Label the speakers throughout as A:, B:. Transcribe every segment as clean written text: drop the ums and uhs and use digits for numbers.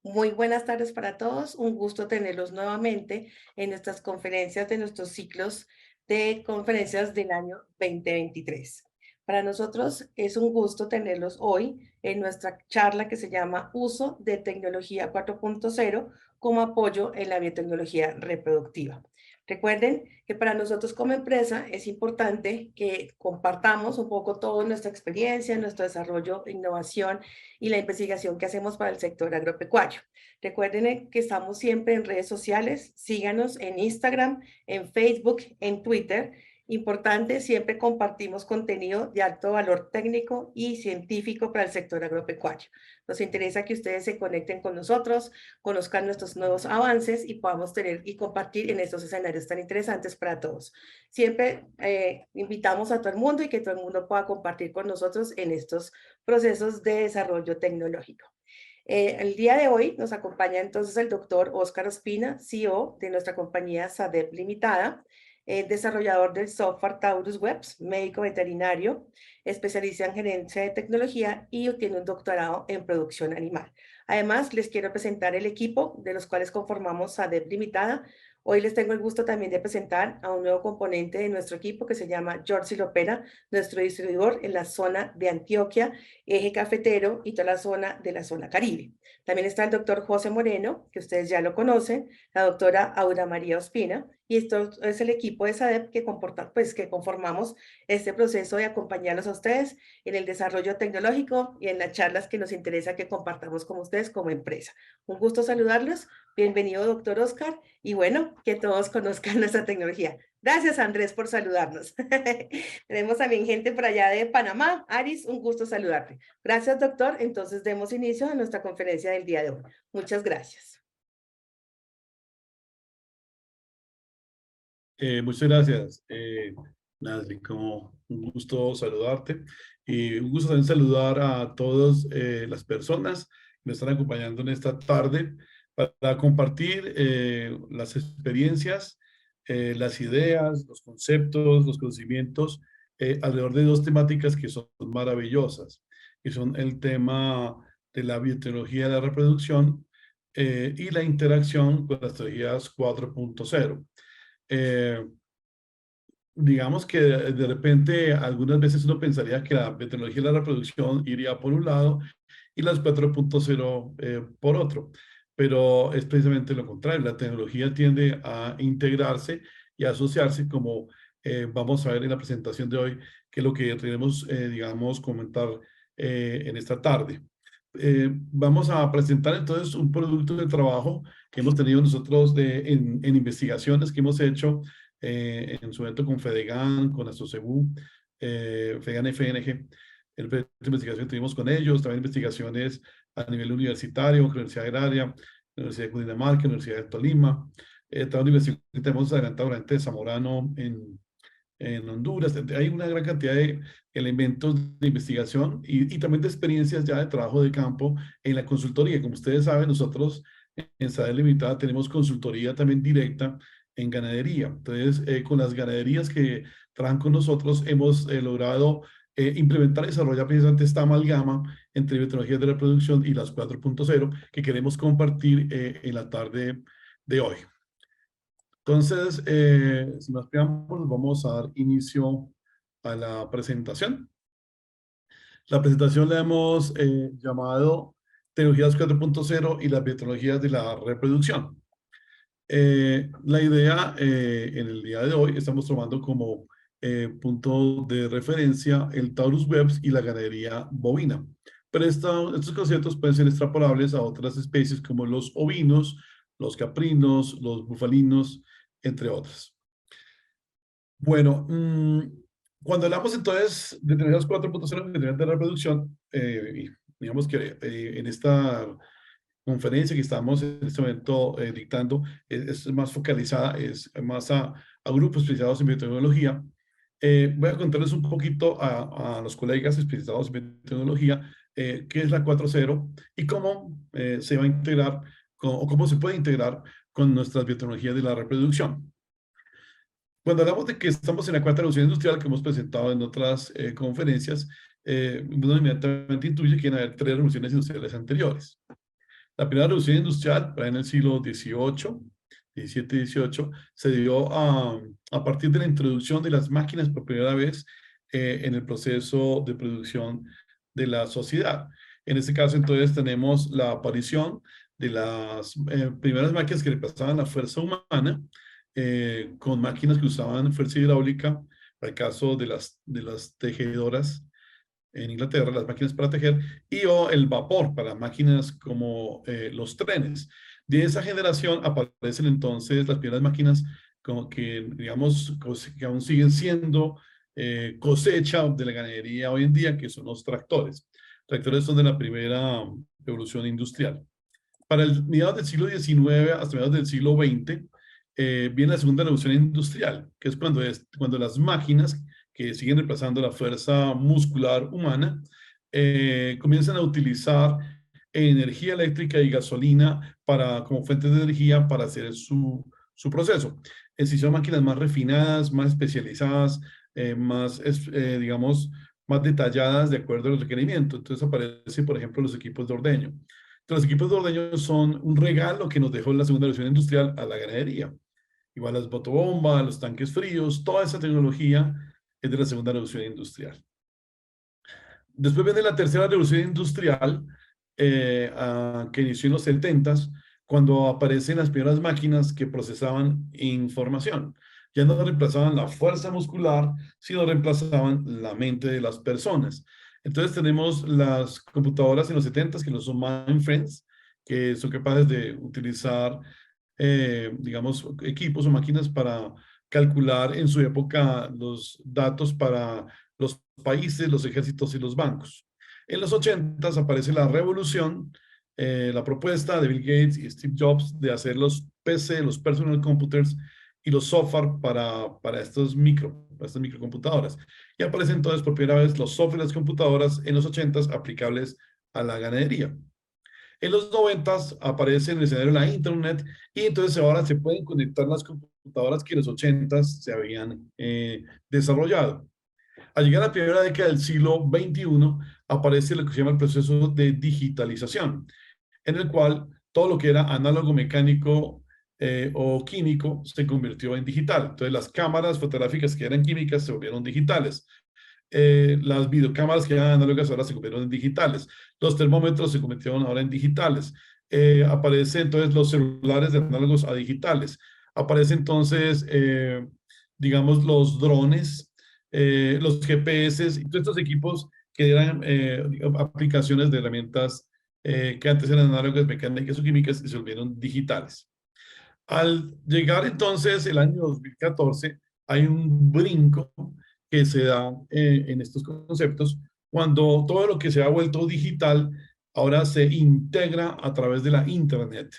A: Muy buenas tardes para todos. Un gusto tenerlos nuevamente en nuestras conferencias de nuestros ciclos de conferencias del año 2023. Para nosotros es un gusto tenerlos hoy en nuestra charla que se llama Uso de Tecnología 4.0 como apoyo en la biotecnología reproductiva. Recuerden que para nosotros como empresa es importante que compartamos un poco toda nuestra experiencia, nuestro desarrollo, innovación y la investigación que hacemos para el sector agropecuario. Recuerden que estamos siempre en redes sociales, síganos en Instagram, en Facebook, en Twitter. Importante, siempre compartimos contenido de alto valor técnico y científico para el sector agropecuario. Nos interesa que ustedes se conecten con nosotros, conozcan nuestros nuevos avances y podamos tener y compartir en estos escenarios tan interesantes para todos. Siempre invitamos a todo el mundo y que todo el mundo pueda compartir con nosotros en estos procesos de desarrollo tecnológico. El día de hoy nos acompaña entonces el doctor Óscar Ospina, CEO de nuestra compañía SADEP Limitada, desarrollador del software Taurus Webs, médico veterinario, especialista en gerencia de tecnología y tiene un doctorado en producción animal. Además, les quiero presentar el equipo de los cuales conformamos SADEP Limitada. Hoy les tengo el gusto también de presentar a un nuevo componente de nuestro equipo que se llama George Lopera, nuestro distribuidor en la zona de Antioquia, eje cafetero y toda la zona de la zona Caribe. También está el doctor José Moreno, que ustedes ya lo conocen, la doctora Aura María Ospina, y esto es el equipo de SADEP que conformamos este proceso de acompañarlos a ustedes en el desarrollo tecnológico y en las charlas que nos interesa que compartamos con ustedes como empresa. Un gusto saludarlos. Bienvenido, doctor Oscar, y bueno, que todos conozcan nuestra tecnología. Gracias, Andrés, por saludarnos. Tenemos también gente por allá de Panamá. Aris, un gusto saludarte. Gracias, doctor. Entonces, demos inicio a nuestra conferencia del día de hoy. Muchas gracias.
B: Muchas gracias, Nasri, como un gusto saludarte y un gusto también saludar a todas las personas que me están acompañando en esta tarde para compartir las experiencias, las ideas, los conceptos, los conocimientos alrededor de dos temáticas que son maravillosas, que son el tema de la biotecnología de la reproducción y la interacción con las tecnologías 4.0. Eh, digamos que de repente algunas veces uno pensaría que la tecnología de la reproducción iría por un lado y las 4.0 por otro, pero es precisamente lo contrario. La tecnología tiende a integrarse y a asociarse como vamos a ver en la presentación de hoy, que es lo que tenemos, digamos, comentar en esta tarde. Vamos a presentar entonces un producto de trabajo que hemos tenido nosotros en investigaciones que hemos hecho en su momento con Fedegan, con Astrosebu, Fedegan FNG, el proyecto de investigación que tuvimos con ellos, también investigaciones a nivel universitario, con la Universidad Agraria, la Universidad de Cundinamarca, la Universidad de Tolima, toda la investigación que tenemos adelantado durante de Zamorano en Honduras. Hay una gran cantidad de elementos de investigación y también de experiencias ya de trabajo de campo en la consultoría. Como ustedes saben, nosotros en SADE Limitada tenemos consultoría también directa en ganadería. Entonces, con las ganaderías que trabajan con nosotros, hemos logrado implementar y desarrollar precisamente esta amalgama entre biotecnologías de reproducción y las 4.0 que queremos compartir en la tarde de hoy. Entonces, sin más preámbulos, vamos a dar inicio a la presentación. La presentación la hemos llamado Tecnologías 4.0 y las biotecnologías de la reproducción. La idea en el día de hoy estamos tomando como punto de referencia el Taurus Webs y la ganadería bovina. Pero estos conceptos pueden ser extrapolables a otras especies como los ovinos, los caprinos, los bufalinos, entre otras. Bueno, cuando hablamos entonces de tecnologías 4.0 de reproducción, digamos que en esta conferencia que estamos en este momento dictando es más focalizada, es más a grupos especializados en biotecnología. Voy a contarles un poquito a los colegas especializados en biotecnología qué es la 4.0 y cómo se va a integrar o cómo se puede integrar con nuestras biotecnologías de la reproducción. Cuando hablamos de que estamos en la cuarta revolución industrial que hemos presentado en otras conferencias, uno inmediatamente intuye que van a haber tres revoluciones industriales anteriores. La primera revolución industrial, en el siglo XVIII, XVII, XVIII, se dio a partir de la introducción de las máquinas por primera vez en el proceso de producción de la sociedad. En este caso, entonces, tenemos la aparición de las primeras máquinas que reemplazaban la fuerza humana, con máquinas que usaban fuerza hidráulica, para el caso de las tejedoras en Inglaterra, las máquinas para tejer, y o el vapor para máquinas como los trenes. De esa generación aparecen entonces las primeras máquinas como que, digamos, que aún siguen siendo cosecha de la ganadería hoy en día, que son los tractores. Tractores son de la primera revolución industrial. Para el mediados del siglo XIX hasta mediados del siglo XX, viene la segunda revolución industrial, que es cuando las máquinas que siguen reemplazando la fuerza muscular humana comienzan a utilizar energía eléctrica y gasolina como fuentes de energía para hacer su proceso. Es decir, son máquinas más refinadas, más especializadas, digamos, más detalladas de acuerdo a los requerimientos. Entonces aparecen, por ejemplo, los equipos de ordeño. Los equipos de ordeño son un regalo que nos dejó la segunda revolución industrial a la ganadería. Igual las botobombas, los tanques fríos, toda esa tecnología es de la segunda revolución industrial. Después viene la tercera revolución industrial, que inició en los 70s, cuando aparecen las primeras máquinas que procesaban información. Ya no reemplazaban la fuerza muscular, sino reemplazaban la mente de las personas. Entonces tenemos las computadoras en los 70s, que no son mainframes, que son capaces de utilizar, digamos, equipos o máquinas para calcular en su época los datos para los países, los ejércitos y los bancos. En los 80 aparece la revolución, la propuesta de Bill Gates y Steve Jobs de hacer los PC, los personal computers y los software para estas microcomputadoras. Y aparecen entonces por primera vez los software y las computadoras en los 80 aplicables a la ganadería. En los 90 aparece en el escenario la Internet y entonces ahora se pueden conectar las computadoras que en los 80 se habían desarrollado. Al llegar a la primera década del siglo XXI, aparece lo que se llama el proceso de digitalización, en el cual todo lo que era análogo mecánico o químico se convirtió en digital. Entonces las cámaras fotográficas que eran químicas se volvieron digitales. Las videocámaras que eran análogas ahora se convirtieron en digitales. Los termómetros se convirtieron ahora en digitales. Aparecen entonces los celulares de análogos a digitales. Aparece entonces, digamos, los drones, los GPS y todos estos equipos que eran aplicaciones de herramientas que antes eran análogas, mecánicas o químicas y se volvieron digitales. Al llegar entonces el año 2014, hay un brinco que se da en estos conceptos cuando todo lo que se ha vuelto digital ahora se integra a través de la Internet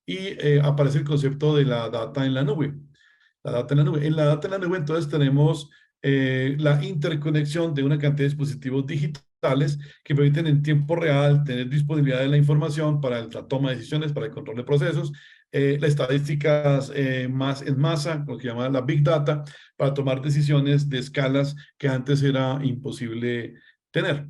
B: y aparece el concepto de la data en la nube. La data en la nube. En la data en la nube entonces tenemos la interconexión de una cantidad de dispositivos digitales que permiten en tiempo real tener disponibilidad de la información para la toma de decisiones, para el control de procesos, las estadísticas más en masa, lo que llama la Big Data, para tomar decisiones de escalas que antes era imposible tener.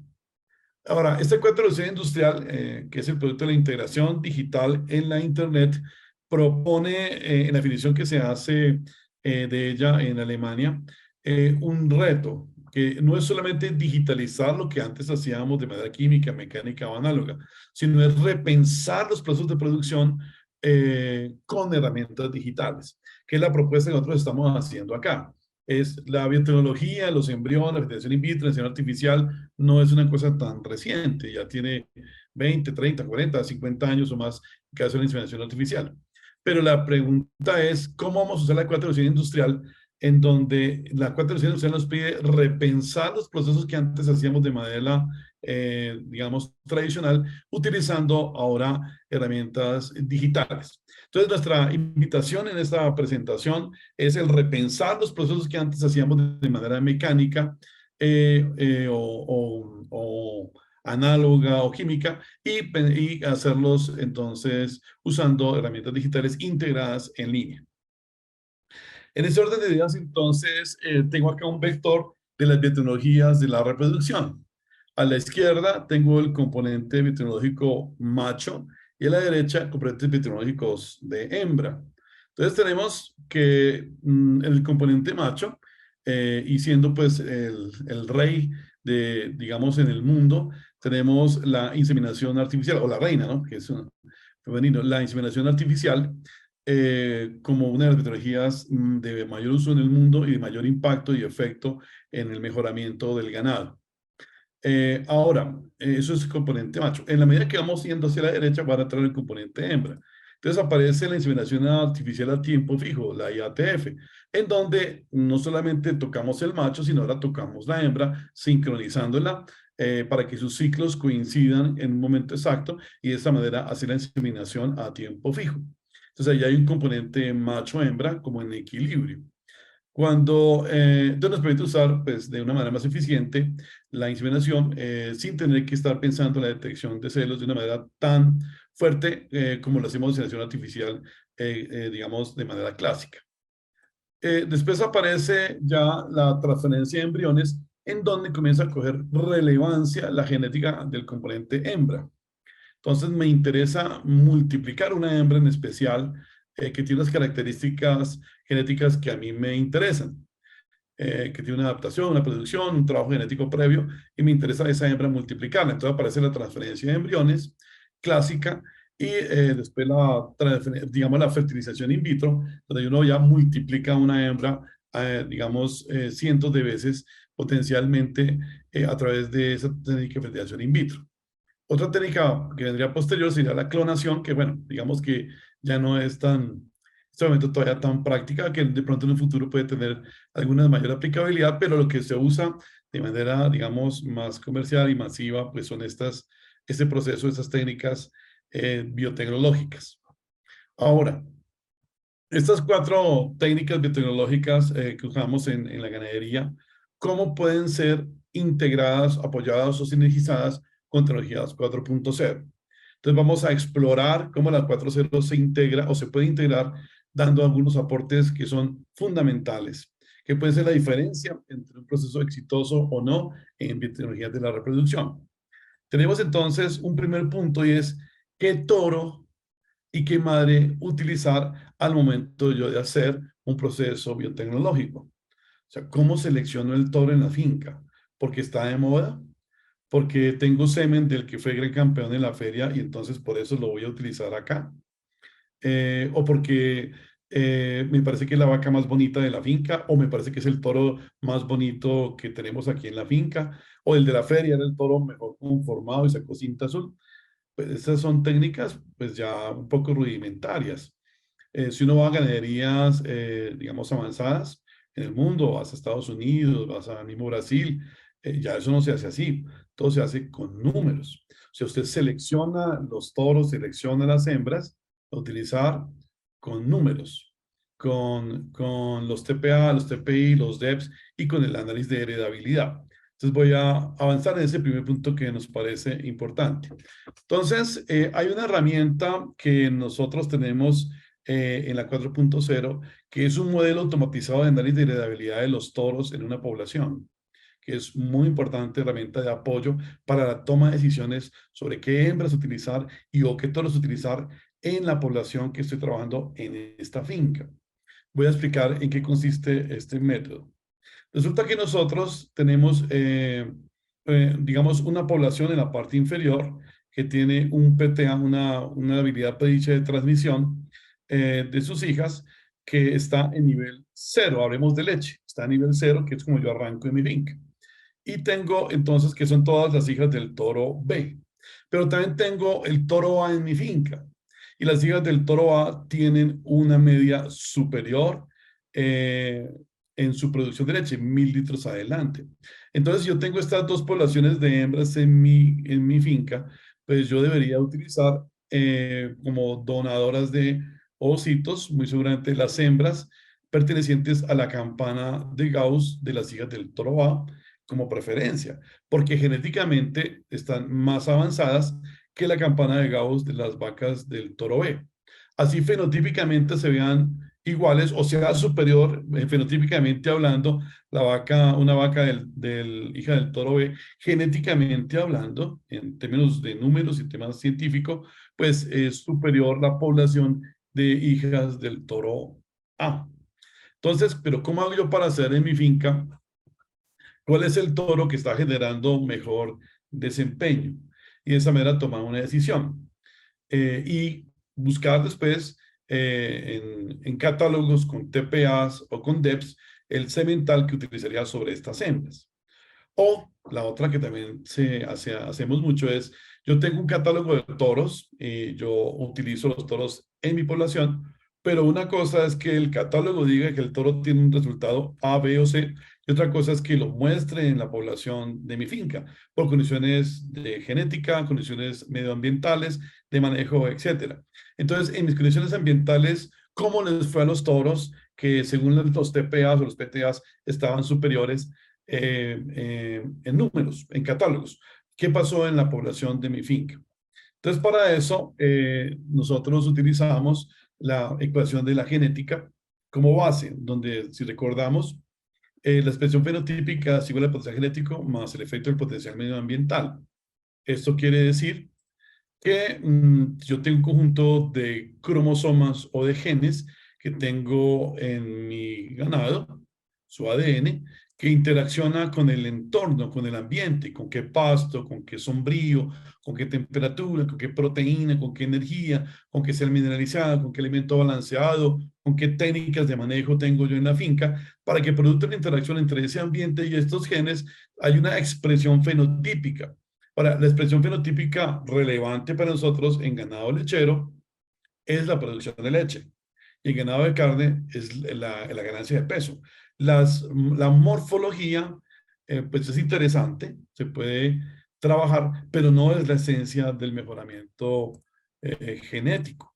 B: Ahora, esta cuarta revolución industrial, que es el producto de la integración digital en la Internet, propone, en la definición que se hace de ella en Alemania, un reto que no es solamente digitalizar lo que antes hacíamos de manera química, mecánica o análoga, sino es repensar los procesos de producción con herramientas digitales, que es la propuesta que nosotros estamos haciendo acá. Es la biotecnología, los embriones, la fertilización in vitro, la inseminación artificial, no es una cosa tan reciente, ya tiene 20, 30, 40, 50 años o más que hace la inseminación artificial. Pero la pregunta es, ¿cómo vamos a usar la cuarta revolución industrial en donde la cuarta revolución industrial nos pide repensar los procesos que antes hacíamos de manera, digamos, tradicional, utilizando ahora herramientas digitales? Entonces, nuestra invitación en esta presentación es el repensar los procesos que antes hacíamos de manera mecánica o análoga o química y hacerlos entonces usando herramientas digitales integradas en línea. En ese orden de ideas, entonces, tengo acá un vector de las biotecnologías de la reproducción. A la izquierda tengo el componente biotecnológico macho, y a la derecha componentes biotecnológicos de hembra. Entonces tenemos que el componente macho, y siendo pues el rey de, digamos, en el mundo, tenemos la inseminación artificial, o la reina, ¿no? Que es femenino, la inseminación artificial, como una de las metodologías de mayor uso en el mundo y de mayor impacto y efecto en el mejoramiento del ganado. Ahora, eso es el componente macho. En la medida que vamos yendo hacia la derecha, va a entrar el componente hembra. Entonces aparece la inseminación artificial a tiempo fijo, la IATF, en donde no solamente tocamos el macho, sino ahora tocamos la hembra, sincronizándola para que sus ciclos coincidan en un momento exacto y de esta manera hacer la inseminación a tiempo fijo. Entonces ahí hay un componente macho-hembra como en equilibrio. Cuando entonces nos permite usar pues, de una manera más eficiente la inseminación sin tener que estar pensando en la detección de celos de una manera tan fuerte como lo hacemos en inseminación artificial, digamos, de manera clásica. Después aparece ya la transferencia de embriones, en donde comienza a coger relevancia la genética del componente hembra. Entonces me interesa multiplicar una hembra en especial que tiene unas características genéticas que a mí me interesan, que tiene una adaptación, una producción, un trabajo genético previo, y me interesa esa hembra multiplicarla. Entonces aparece la transferencia de embriones clásica y después digamos, la fertilización in vitro, donde uno ya multiplica una hembra, digamos, cientos de veces potencialmente a través de esa técnica de fertilización in vitro. Otra técnica que vendría posterior sería la clonación, que bueno, digamos que ya no es tan, en este momento todavía tan práctica, que de pronto en el futuro puede tener alguna mayor aplicabilidad, pero lo que se usa de manera, digamos, más comercial y masiva, pues son este proceso, estas técnicas biotecnológicas. Ahora, estas cuatro técnicas biotecnológicas que usamos en la ganadería, ¿cómo pueden ser integradas, apoyadas o sinergizadas con tecnologías 4.0? Entonces vamos a explorar cómo la 4.0 se integra o se puede integrar dando algunos aportes que son fundamentales, que pueden ser la diferencia entre un proceso exitoso o no en biotecnologías de la reproducción. Tenemos entonces un primer punto y es qué toro y qué madre utilizar al momento yo de hacer un proceso biotecnológico. O sea, ¿cómo selecciono el toro en la finca? ¿Porque está de moda? ¿Porque tengo semen del que fue gran campeón en la feria y entonces por eso lo voy a utilizar acá? ¿O porque me parece que es la vaca más bonita de la finca? ¿O me parece que es el toro más bonito que tenemos aquí en la finca? ¿O el de la feria era el toro mejor conformado y sacó cinta azul? Pues estas son técnicas pues ya un poco rudimentarias. Si uno va a ganaderías, digamos, avanzadas en el mundo, vas a Estados Unidos, vas a mismo Brasil, ya eso no se hace así, todo se hace con números. O sea, usted selecciona los toros, selecciona las hembras, a utilizar con números, con los TPA, los TPI, los DEPS y con el análisis de heredabilidad. Entonces voy a avanzar en ese primer punto que nos parece importante. Entonces, hay una herramienta que nosotros tenemos en la 4.0, que es un modelo automatizado de análisis de heredabilidad de los toros en una población, que es muy importante herramienta de apoyo para la toma de decisiones sobre qué hembras utilizar y o qué toros utilizar en la población que estoy trabajando en esta finca. Voy a explicar en qué consiste este método. Resulta que nosotros tenemos, digamos, una población en la parte inferior que tiene un PTA, una habilidad predicha de transmisión de sus hijas que está en nivel cero, hablemos de leche, está a nivel cero, que es como yo arranco en mi finca. Y tengo entonces que son todas las hijas del toro B. Pero también tengo el toro A en mi finca. Y las hijas del toro A tienen una media superior eh, en su producción de leche, 1.000 litros adelante. Entonces, si yo tengo estas dos poblaciones de hembras en mi finca, pues yo debería utilizar como donadoras de ovocitos, muy seguramente las hembras pertenecientes a la campana de Gauss de las hijas del toro A como preferencia, porque genéticamente están más avanzadas que la campana de Gauss de las vacas del toro B. Así fenotípicamente se vean iguales o sea superior, fenotípicamente hablando, una vaca hija del toro B, genéticamente hablando, en términos de números y temas científicos, pues es superior la población de hijas del toro A. Entonces, pero ¿cómo hago yo para hacer en mi finca cuál es el toro que está generando mejor desempeño? Y de esa manera tomar una decisión. Y buscar después en catálogos con TPAs o con DEPs el semental que utilizaría sobre estas hembras. O la otra que también hacemos mucho es, yo tengo un catálogo de toros y yo utilizo los toros en mi población, pero una cosa es que el catálogo diga que el toro tiene un resultado A, B o C, y otra cosa es que lo muestre en la población de mi finca, por condiciones de genética, condiciones medioambientales, de manejo, etcétera. Entonces, en mis condiciones ambientales, ¿cómo les fue a los toros que según los TPAs o los PTAs estaban superiores en números, en catálogos? ¿Qué pasó en la población de mi finca? Entonces, para eso, nosotros utilizamos la ecuación de la genética como base, donde, si recordamos, la expresión fenotípica es igual al potencial genético más el efecto del potencial medioambiental. Esto quiere decir que yo tengo un conjunto de cromosomas o de genes que tengo en mi ganado, su ADN, que interacciona con el entorno, con el ambiente, con qué pasto, con qué sombrío, con qué temperatura, con qué proteína, con qué energía, con qué sal mineralizada, con qué alimento balanceado, con qué técnicas de manejo tengo yo en la finca, para que producto de la interacción entre ese ambiente y estos genes hay una expresión fenotípica. Ahora, la expresión fenotípica relevante para nosotros en ganado lechero es la producción de leche. Y en ganado de carne es la ganancia de peso. La morfología, pues es interesante, se puede trabajar, pero no es la esencia del mejoramiento genético.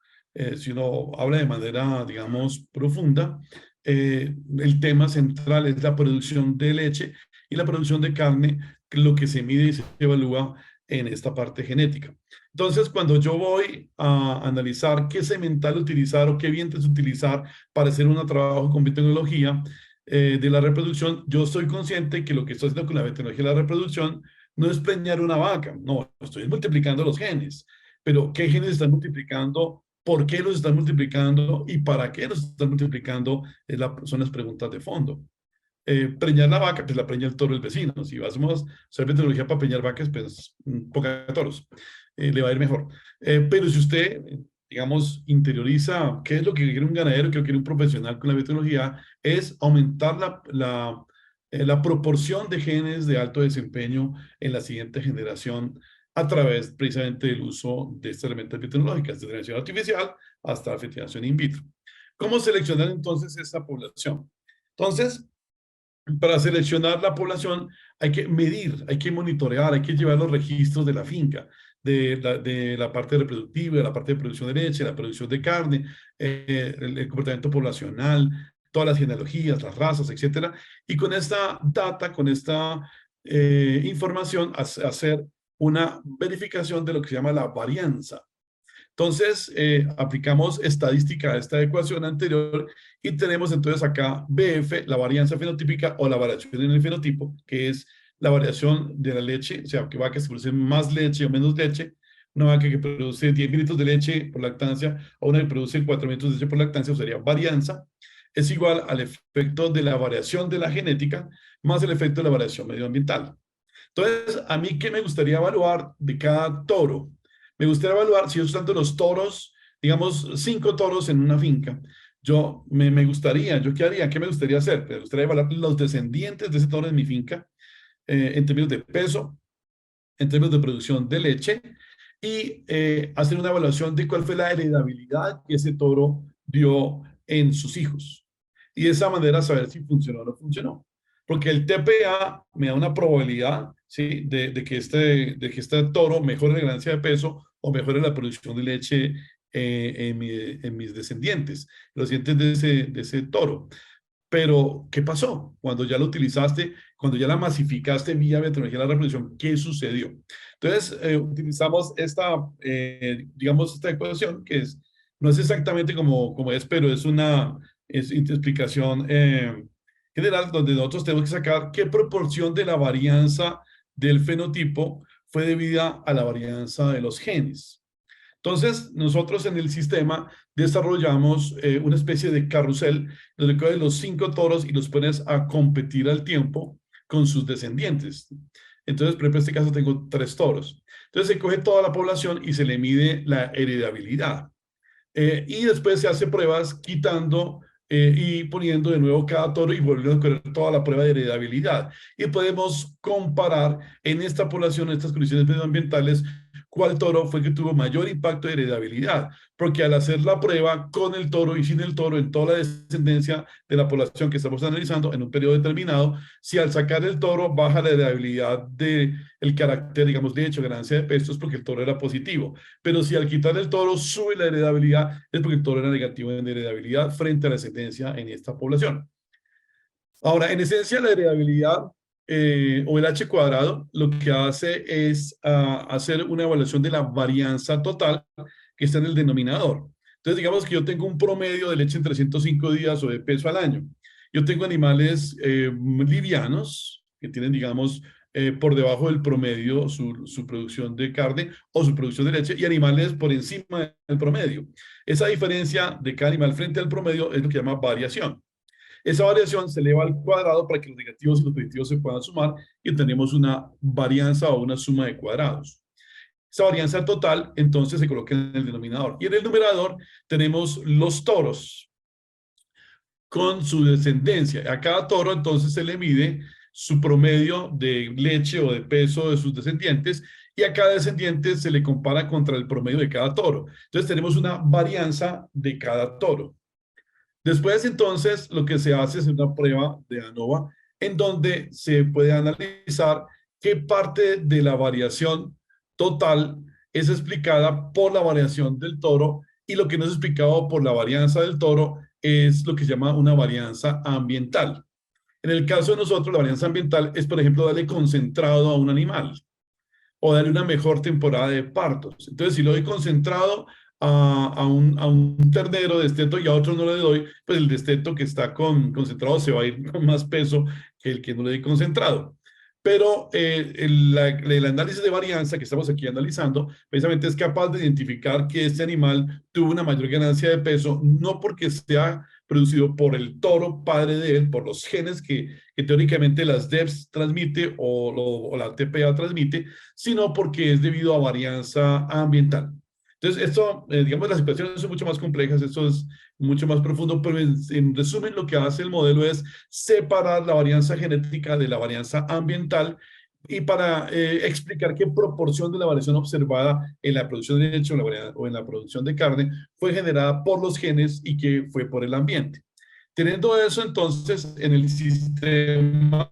B: Si uno habla de manera, digamos, profunda, el tema central es la producción de leche y la producción de carne, lo que se mide y se evalúa en esta parte genética. Entonces, cuando yo voy a analizar qué semental utilizar o qué vientres utilizar para hacer un trabajo con biotecnología de la reproducción, yo soy consciente que lo que estoy haciendo con la biotecnología de la reproducción no es preñar una vaca, no, estoy multiplicando los genes. Pero ¿qué genes están multiplicando? ¿Por qué los están multiplicando? ¿Y para qué los están multiplicando? Son las preguntas de fondo. Preñar la vaca, pues la preña el toro el vecino. Si vas a hacer tecnología para preñar vacas, pues poca toros. Le va a ir mejor. Pero si usted, digamos, interioriza qué es lo que quiere un ganadero, qué quiere un profesional con la biotecnología, es aumentar la proporción de genes de alto desempeño en la siguiente generación a través precisamente del uso de estas herramientas biotecnológicas, desde la selección artificial hasta la fertilización in vitro. ¿Cómo seleccionar entonces esa población? Entonces, para seleccionar la población hay que medir, hay que monitorear, hay que llevar los registros de la finca, de la parte reproductiva, de la parte de producción de leche, la producción de carne, el comportamiento poblacional, todas las genealogías, las razas, etcétera. Y con esta data, con esta información, hacer una verificación de lo que se llama la varianza. Entonces, aplicamos estadística a esta ecuación anterior y tenemos entonces acá BF, la varianza fenotípica o la variación en el fenotipo, que es la variación de la leche, o sea, que vacas que producen más leche o menos leche, una vaca que produce 10 litros de leche por lactancia o una que produce 4 litros de leche por lactancia, o sería varianza, es igual al efecto de la variación de la genética más el efecto de la variación medioambiental. Entonces, a mí, ¿qué me gustaría evaluar de cada toro? Me gustaría evaluar si yo estoy dando los toros, digamos, 5 toros en una finca. Me gustaría, ¿yo qué haría? ¿Qué me gustaría hacer? Me gustaría evaluar los descendientes de ese toro en mi finca, en términos de peso, en términos de producción de leche, y hacer una evaluación de cuál fue la heredabilidad que ese toro dio en sus hijos. Y de esa manera saber si funcionó o no funcionó. Porque el TPA me da una probabilidad, ¿sí? De que este toro mejore la ganancia de peso o mejore la producción de leche en mis descendientes, los dientes de ese toro. Pero, ¿qué pasó? Cuando ya lo utilizaste, cuando ya la masificaste vía biotecnología de la reproducción, ¿qué sucedió? Entonces, utilizamos digamos, esta ecuación, que no es exactamente como es, pero es es explicación general, donde nosotros tenemos que sacar qué proporción de la varianza del fenotipo fue debida a la varianza de los genes. Entonces, nosotros en el sistema desarrollamos una especie de carrusel donde coges los 5 toros y los pones a competir al tiempo con sus descendientes. Entonces, por ejemplo, en este caso tengo 3 toros. Entonces, se coge toda la población y se le mide la heredabilidad. Y después se hace pruebas quitando y poniendo de nuevo cada toro y volviendo a correr toda la prueba de heredabilidad. Y podemos comparar en esta población, en estas condiciones medioambientales, cuál toro fue que tuvo mayor impacto de heredabilidad. Porque al hacer la prueba con el toro y sin el toro en toda la descendencia de la población que estamos analizando en un periodo determinado, si al sacar el toro baja la heredabilidad del carácter, digamos, de hecho, ganancia de peso, es porque el toro era positivo. Pero si al quitar el toro sube la heredabilidad, es porque el toro era negativo en heredabilidad frente a la descendencia en esta población. Ahora, en esencia, la heredabilidad o el H cuadrado lo que hace es hacer una evaluación de la varianza total que está en el denominador. Entonces, digamos que yo tengo un promedio de leche en 305 días o de peso al año. Yo tengo animales livianos que tienen, digamos, por debajo del promedio su producción de carne o su producción de leche y animales por encima del promedio. Esa diferencia de cada animal frente al promedio es lo que se llama variación. Esa variación se eleva al cuadrado para que los negativos y los positivos se puedan sumar y tenemos una varianza o una suma de cuadrados. Esa varianza total entonces se coloca en el denominador. Y en el numerador tenemos los toros con su descendencia. A cada toro entonces se le mide su promedio de leche o de peso de sus descendientes y a cada descendiente se le compara contra el promedio de cada toro. Entonces tenemos una varianza de cada toro. Después, entonces, lo que se hace es una prueba de ANOVA en donde se puede analizar qué parte de la variación total es explicada por la variación del toro y lo que no es explicado por la varianza del toro es lo que se llama una varianza ambiental. En el caso de nosotros, la varianza ambiental es, por ejemplo, darle concentrado a un animal o darle una mejor temporada de partos. Entonces, si lo doy concentrado a un ternero de desteto y a otro no le doy, pues el desteto que está concentrado se va a ir con más peso que el que no le doy concentrado. Pero el análisis de varianza que estamos aquí analizando, precisamente es capaz de identificar que este animal tuvo una mayor ganancia de peso, no porque sea producido por el toro padre de él, por los genes que teóricamente las DEPS transmite o la TPA transmite, sino porque es debido a varianza ambiental. Entonces, esto, digamos, las situaciones son mucho más complejas, esto es mucho más profundo, pero en resumen lo que hace el modelo es separar la varianza genética de la varianza ambiental y para explicar qué proporción de la variación observada en la producción de leche o en la producción de carne fue generada por los genes y qué fue por el ambiente. Teniendo eso, entonces, en el sistema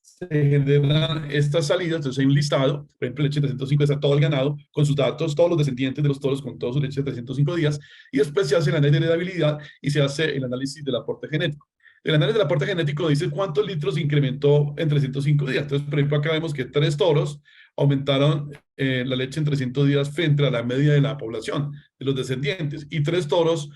B: se generan estas salidas, entonces hay un listado, por ejemplo, leche 305 está todo el ganado, con sus datos, todos los descendientes de los toros con toda su leche de 305 días, y después se hace el análisis de heredabilidad y se hace el análisis del aporte genético. El análisis del aporte genético dice cuántos litros incrementó en 305 días. Entonces, por ejemplo, acá vemos que 3 toros aumentaron la leche en 300 días frente a la media de la población, de los descendientes, y 3 toros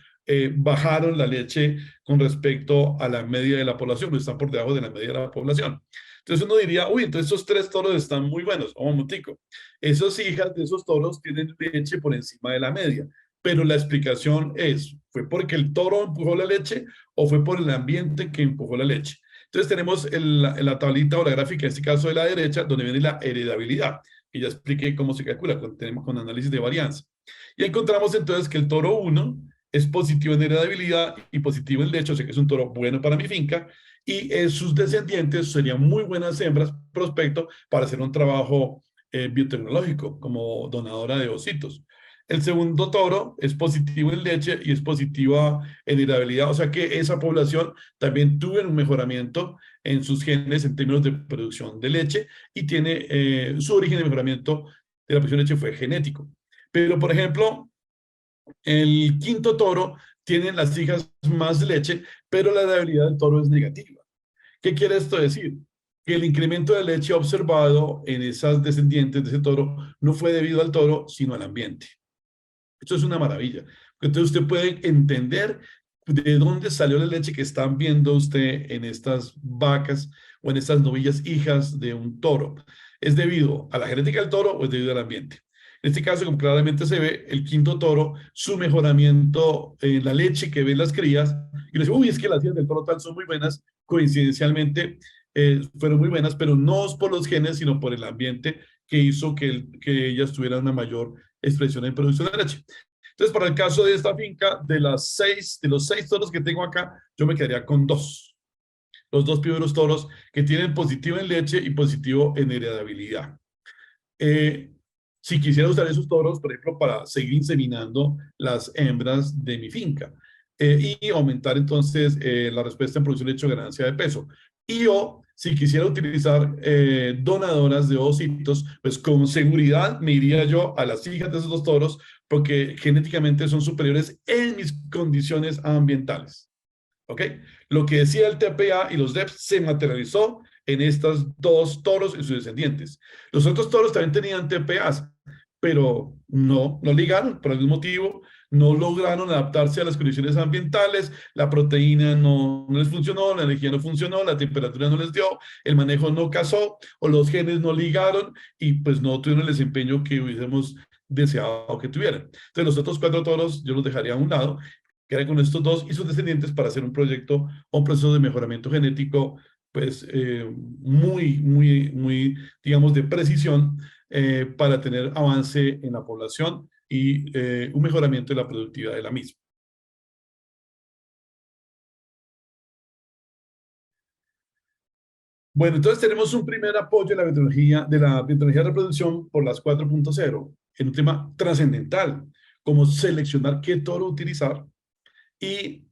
B: bajaron la leche con respecto a la media de la población, están por debajo de la media de la población. Entonces uno diría, uy, entonces esos 3 toros están muy buenos. Oh, momentico. Esas hijas de esos toros tienen leche por encima de la media. Pero la explicación es, ¿fue porque el toro empujó la leche o fue por el ambiente que empujó la leche? Entonces tenemos la tablita o la gráfica, en este caso de la derecha, donde viene la heredabilidad. Y ya expliqué cómo se calcula, tenemos con análisis de varianza. Y encontramos entonces que el toro 1 es positivo en heredabilidad y positivo en leche, o sea que es un toro bueno para mi finca, y sus descendientes serían muy buenas hembras prospecto para hacer un trabajo biotecnológico como donadora de ositos. El segundo toro es positivo en leche y es positiva en heredabilidad, o sea que esa población también tuvo un mejoramiento en sus genes en términos de producción de leche y tiene su origen de mejoramiento de la producción de leche fue genético. Pero, por ejemplo, el quinto toro tiene las hijas más leche, pero la heredabilidad del toro es negativa. ¿Qué quiere esto decir? Que el incremento de leche observado en esas descendientes de ese toro no fue debido al toro, sino al ambiente. Esto es una maravilla. Entonces usted puede entender ¿De dónde salió la leche que están viendo usted en estas vacas o en estas novillas hijas de un toro? ¿Es debido a la genética del toro o es debido al ambiente? En este caso, como claramente se ve, el quinto toro, su mejoramiento en la leche que ven las crías, y uno dice, uy, es que las crías del toro tal son muy buenas, coincidencialmente fueron muy buenas, pero no por los genes, sino por el ambiente que hizo que ellas tuvieran una mayor expresión en producción de leche. Entonces, para el caso de esta finca, de los seis toros que tengo acá, yo me quedaría con dos. Los dos primeros toros que tienen positivo en leche y positivo en heredabilidad. Eh, si quisiera usar esos toros, por ejemplo, para seguir inseminando las hembras de mi finca y aumentar entonces la respuesta en producción de leche o ganancia de peso. Y o si quisiera utilizar donadoras de ositos, pues con seguridad me iría yo a las hijas de esos dos toros porque genéticamente son superiores en mis condiciones ambientales. ¿Ok? Lo que decía el TPA y los DEPs se materializó en estos dos toros y sus descendientes. Los otros toros también tenían TPAs, pero no ligaron por algún motivo, no lograron adaptarse a las condiciones ambientales, la proteína no les funcionó, la energía no funcionó, la temperatura no les dio, el manejo no casó o los genes no ligaron y pues no tuvieron el desempeño que hubiésemos deseado que tuvieran. Entonces los otros cuatro toros yo los dejaría a un lado, quedaría con estos dos y sus descendientes para hacer un proyecto o un proceso de mejoramiento genético pues muy, digamos, de precisión para tener avance en la población y un mejoramiento de la productividad de la misma. Bueno, entonces tenemos un primer apoyo de la biotecnología de reproducción por las 4.0 en un tema trascendental, como seleccionar qué toro utilizar y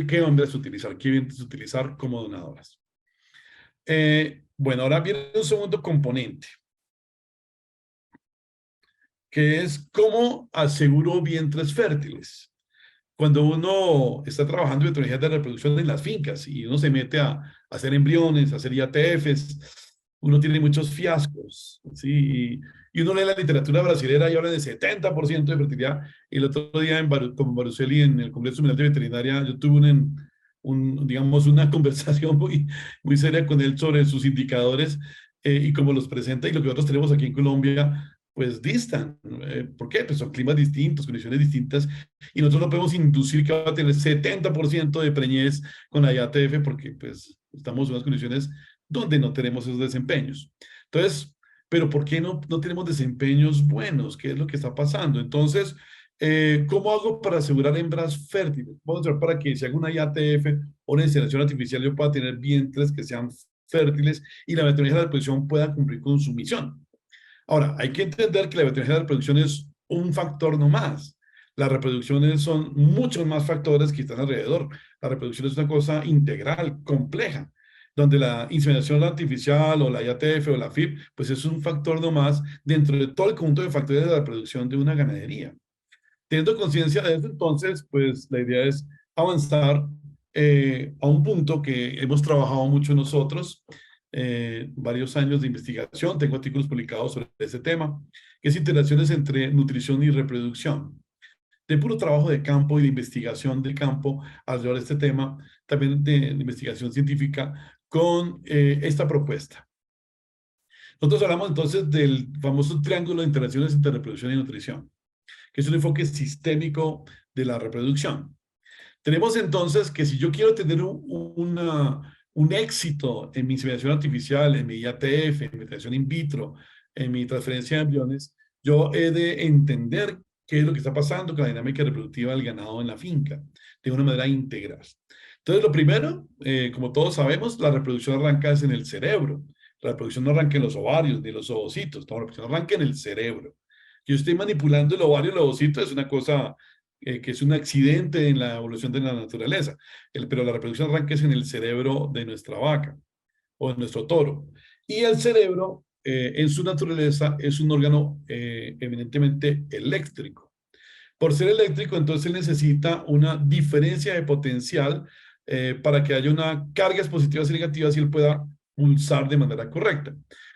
B: qué hombres utilizar, qué vientres utilizar como donadoras. Bueno, ahora viene un segundo componente, que es cómo aseguro vientres fértiles. Cuando uno está trabajando en tecnologías de reproducción en las fincas y uno se mete a hacer embriones, a hacer IATFs, uno tiene muchos fiascos, ¿sí? Y uno lee la literatura brasilera y habla de 70% de fertilidad. Y el otro día con Barucelli en el Congreso Mundial de Veterinaria, yo tuve digamos, una conversación muy seria con él sobre sus indicadores y cómo los presenta y lo que nosotros tenemos aquí en Colombia, pues distan. ¿Por qué? Pues son climas distintos, condiciones distintas y nosotros no podemos inducir que va a tener 70% de preñez con la IATF porque pues estamos en unas condiciones donde no tenemos esos desempeños. Entonces, pero ¿por qué no tenemos desempeños buenos? ¿Qué es lo que está pasando? Entonces, ¿cómo hago para asegurar hembras fértiles? Vamos a ver para que si hago una IATF o una inseminación artificial yo pueda tener vientres que sean fértiles y la veterinaria de la reproducción pueda cumplir con su misión. Ahora, hay que entender que la veterinaria de la reproducción es un factor no más. Las reproducciones son muchos más factores que están alrededor. La reproducción es una cosa integral, compleja, donde la inseminación artificial o la IATF o la FIP, pues es un factor no más dentro de todo el conjunto de factores de la reproducción de una ganadería. Teniendo conciencia de eso, entonces, pues la idea es avanzar a un punto que hemos trabajado mucho nosotros, varios años de investigación, tengo artículos publicados sobre ese tema, que es interacciones entre nutrición y reproducción. De puro trabajo de campo y de investigación de campo alrededor de este tema, también de investigación científica con esta propuesta. Nosotros hablamos entonces del famoso triángulo de interacciones entre reproducción y nutrición, que es un enfoque sistémico de la reproducción. Tenemos entonces que si yo quiero tener un éxito en mi inseminación artificial, en mi IATF, en mi fertilización in vitro, en mi transferencia de embriones, yo he de entender qué es lo que está pasando con la dinámica reproductiva del ganado en la finca, de una manera integral. Entonces, lo primero, como todos sabemos, la reproducción arranca en el cerebro. La reproducción no arranca en los ovarios ni los ovocitos, la reproducción arranca en el cerebro. Yo estoy manipulando el ovario y el ovocito, es una cosa que es un accidente en la evolución de la naturaleza. Pero la reproducción arranca es en el cerebro de nuestra vaca o de nuestro toro. Y el cerebro, en su naturaleza, es un órgano eminentemente eléctrico. Por ser eléctrico, entonces él necesita una diferencia de potencial para que haya una cargas positivas y negativas y él pueda pulsar de manera correcta.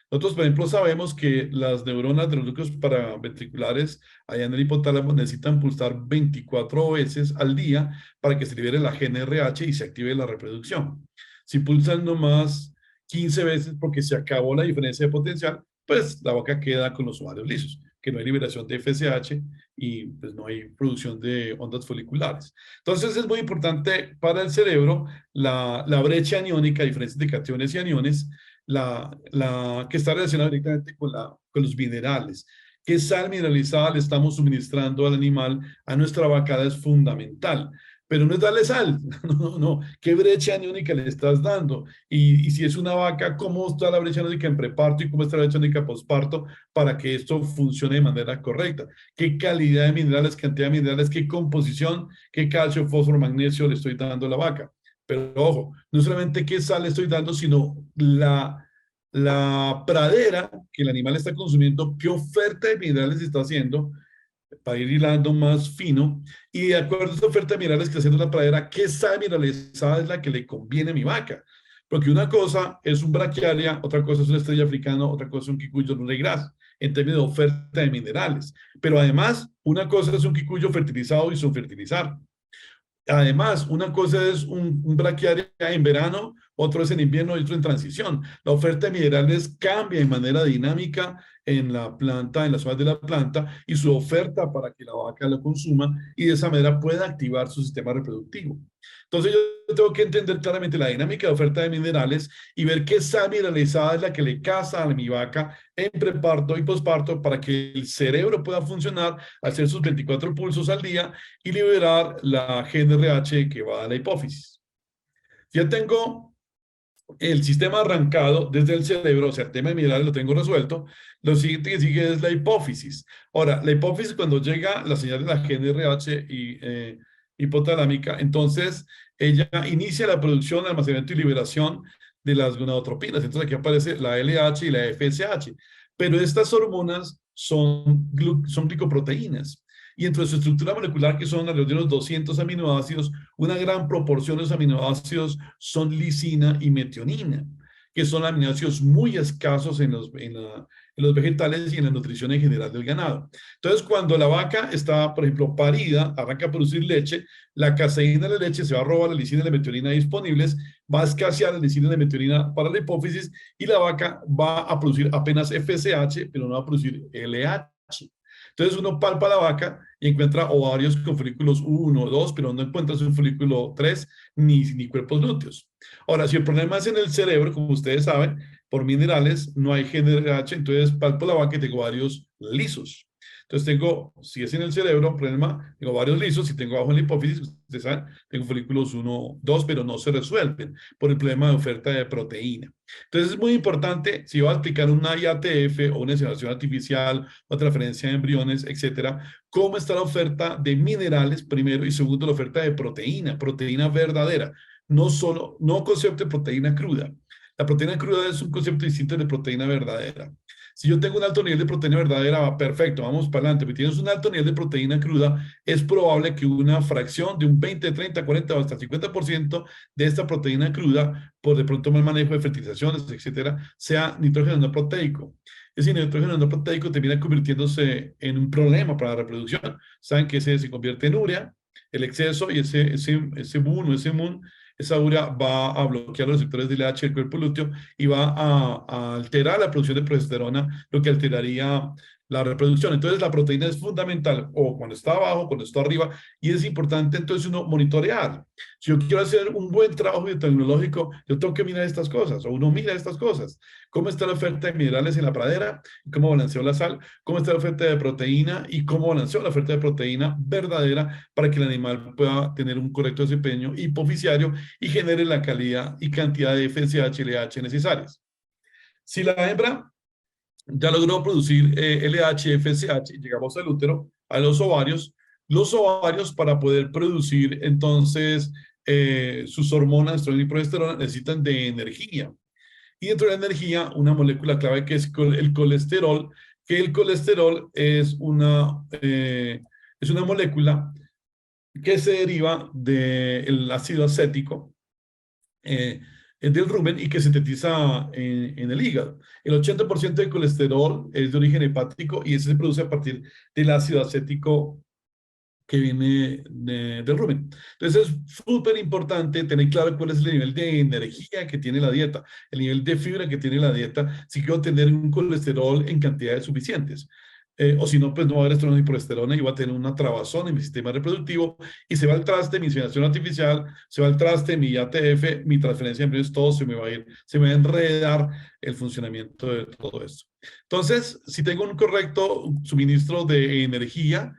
B: Nosotros, por ejemplo, sabemos que las neuronas de los núcleos paraventriculares allá en el hipotálamo necesitan pulsar 24 veces al día para que se libere la GNRH y se active la reproducción. Si pulsan nomás 15 veces porque se acabó la diferencia de potencial, pues la vaca queda con los ovarios lisos, que no hay liberación de FSH y pues no hay producción de ondas foliculares. Entonces es muy importante para el cerebro la brecha aniónica, diferencias de cationes y aniones, que está relacionada directamente con los minerales. ¿Qué sal mineralizada le estamos suministrando al animal? A nuestra vacada es fundamental. Pero no es darle sal, no. ¿Qué brecha aniónica le estás dando? Y si es una vaca, ¿cómo está la brecha aniónica en preparto y cómo está la brecha aniónica posparto para que esto funcione de manera correcta? ¿Qué calidad de minerales, cantidad de minerales, qué composición, qué calcio, fósforo, magnesio le estoy dando a la vaca? Pero ojo, no solamente qué sal le estoy dando, sino la pradera que el animal está consumiendo, qué oferta de minerales está haciendo para ir hilando más fino, y de acuerdo a esta oferta de minerales que está haciendo la pradera, qué sal mineralizada es la que le conviene a mi vaca. Porque una cosa es un braquiaria, otra cosa es una estrella africana, otra cosa es un quicuyo no gras, en términos de oferta de minerales. Pero además, una cosa es un quicuyo fertilizado y sin fertilizar. Además, una cosa es un braquiaria en verano, otro es en invierno y otro en transición. La oferta de minerales cambia de manera dinámica en la planta, en las zonas de la planta, y su oferta para que la vaca lo consuma y de esa manera pueda activar su sistema reproductivo. Entonces yo tengo que entender claramente la dinámica de oferta de minerales y ver qué sal mineralizada es la que le casa a mi vaca en preparto y posparto para que el cerebro pueda funcionar, hacer sus 24 pulsos al día y liberar la GNRH que va a la hipófisis. Ya tengo el sistema arrancado desde el cerebro, o sea, el tema de minerales lo tengo resuelto. Lo siguiente que sigue es la hipófisis. Ahora, la hipófisis, cuando llega la señal de la GNRH hipotalámica, entonces ella inicia la producción, almacenamiento y liberación de las gonadotropinas. Entonces aquí aparece la LH y la FSH. Pero estas hormonas son glicoproteínas. Y entre su estructura molecular, que son alrededor de unos 200 aminoácidos, una gran proporción de los aminoácidos son lisina y metionina, que son aminoácidos muy escasos en los vegetales y en la nutrición en general del ganado. Entonces, cuando la vaca está, por ejemplo, parida, arranca a producir leche, la caseína de la leche se va a robar la lisina y la metionina disponibles, va a escasear la lisina y la metionina para la hipófisis y la vaca va a producir apenas FSH, pero no va a producir LH. Entonces uno palpa la vaca y encuentra ovarios con folículos 1 o 2, pero no encuentras un folículo 3 ni cuerpos lúteos. Ahora, si el problema es en el cerebro, como ustedes saben, por minerales no hay GNRH, entonces palpo la vaca y tengo ovarios lisos. Entonces tengo, si es en el cerebro, problema, tengo varios lisos, si tengo abajo en la hipófisis, ustedes saben, tengo folículos 1, 2, pero no se resuelven por el problema de oferta de proteína. Entonces es muy importante, si voy a aplicar una IATF o una inseminación artificial o transferencia de embriones, etcétera, cómo está la oferta de minerales primero y segundo la oferta de proteína verdadera, no concepto de proteína cruda. La proteína cruda es un concepto distinto de proteína verdadera. Si yo tengo un alto nivel de proteína verdadera, perfecto, vamos para adelante. Si tienes un alto nivel de proteína cruda, es probable que una fracción de un 20, 30, 40 o hasta 50% de esta proteína cruda, por de pronto mal manejo de fertilizaciones, etcétera, sea nitrógeno no proteico. Ese nitrógeno no proteico termina convirtiéndose en un problema para la reproducción. Saben que ese se convierte en urea, el exceso, y ese MUN o ese MUN, esa urea va a bloquear los receptores de LH del cuerpo lúteo y va a alterar la producción de progesterona, lo que alteraría la reproducción. Entonces la proteína es fundamental, o cuando está abajo, cuando está arriba, y es importante entonces uno monitorear. Si yo quiero hacer un buen trabajo biotecnológico, yo tengo que mirar estas cosas, o uno mira estas cosas. ¿Cómo está la oferta de minerales en la pradera? ¿Cómo balanceó la sal? ¿Cómo está la oferta de proteína? ¿Y cómo balanceó la oferta de proteína verdadera para que el animal pueda tener un correcto desempeño hipofisiario y genere la calidad y cantidad de FSH y LH necesarias? Si la hembra ya logró producir LH, FSH, llegamos al útero, a los ovarios para poder producir entonces sus hormonas, estrógeno y progesterona, necesitan de energía. Y dentro de la energía, una molécula clave que es el colesterol, que el colesterol es una molécula que se deriva del ácido acético, del rumen y que sintetiza en el hígado. El 80% de colesterol es de origen hepático y ese se produce a partir del ácido acético que viene del rumen. Entonces es súper importante tener claro cuál es el nivel de energía que tiene la dieta, el nivel de fibra que tiene la dieta, si quiero tener un colesterol en cantidades suficientes. O si no, pues no va a haber estrona ni progesterona y va a tener una trabazón en mi sistema reproductivo y se va al traste mi inseminación artificial, se va al traste mi ATF, mi transferencia de embriones, todo se me va a ir, se me va a enredar el funcionamiento de todo esto. Entonces, si tengo un correcto suministro de energía,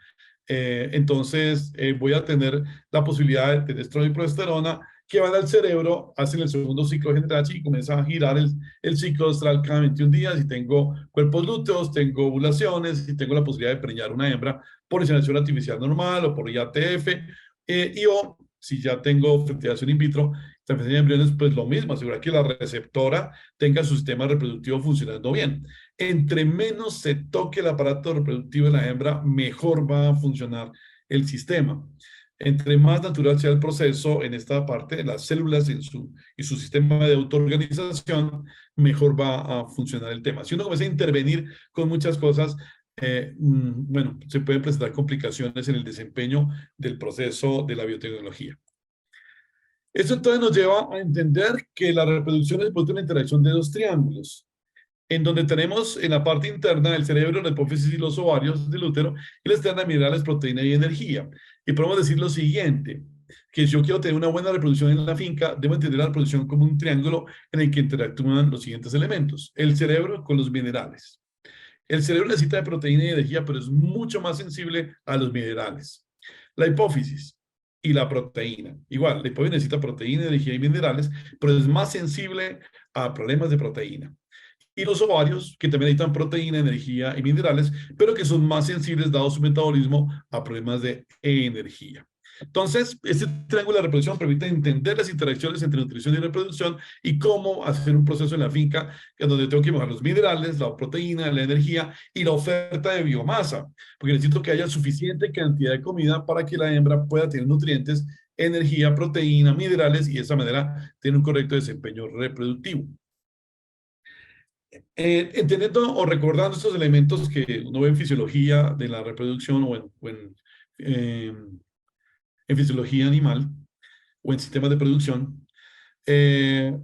B: entonces voy a tener la posibilidad de tener estrona y progesterona que van al cerebro, hacen el segundo ciclo de generación y comienza a girar el ciclo astral cada 21 días y tengo cuerpos lúteos, tengo ovulaciones y tengo la posibilidad de preñar una hembra por inseminación artificial normal o por IATF y o si ya tengo fertilización in vitro, transferencia de embriones, pues lo mismo, asegurar que la receptora tenga su sistema reproductivo funcionando bien. Entre menos se toque el aparato reproductivo de la hembra, mejor va a funcionar el sistema. Entre más natural sea el proceso en esta parte, las células y su sistema de autoorganización, mejor va a funcionar el tema. Si uno comienza a intervenir con muchas cosas, bueno, se pueden presentar complicaciones en el desempeño del proceso de la biotecnología. Esto entonces nos lleva a entender que la reproducción es una interacción de dos triángulos en donde tenemos en la parte interna del cerebro, la hipófisis y los ovarios del útero, y la externa minerales, proteína y energía. Y podemos decir lo siguiente, que si yo quiero tener una buena reproducción en la finca, debo entender la reproducción como un triángulo en el que interactúan los siguientes elementos. El cerebro con los minerales. El cerebro necesita de proteína y energía, pero es mucho más sensible a los minerales. La hipófisis y la proteína. Igual, la hipófisis necesita proteína, energía y minerales, pero es más sensible a problemas de proteína y los ovarios, que también necesitan proteína, energía y minerales, pero que son más sensibles, dado su metabolismo, a problemas de energía. Entonces, este triángulo de reproducción permite entender las interacciones entre nutrición y reproducción y cómo hacer un proceso en la finca en donde tengo que mejorar los minerales, la proteína, la energía y la oferta de biomasa, porque necesito que haya suficiente cantidad de comida para que la hembra pueda tener nutrientes, energía, proteína, minerales y de esa manera tener un correcto desempeño reproductivo. Entendiendo o recordando estos elementos que uno ve en fisiología de la reproducción eh, en fisiología animal o en sistemas de producción, eh,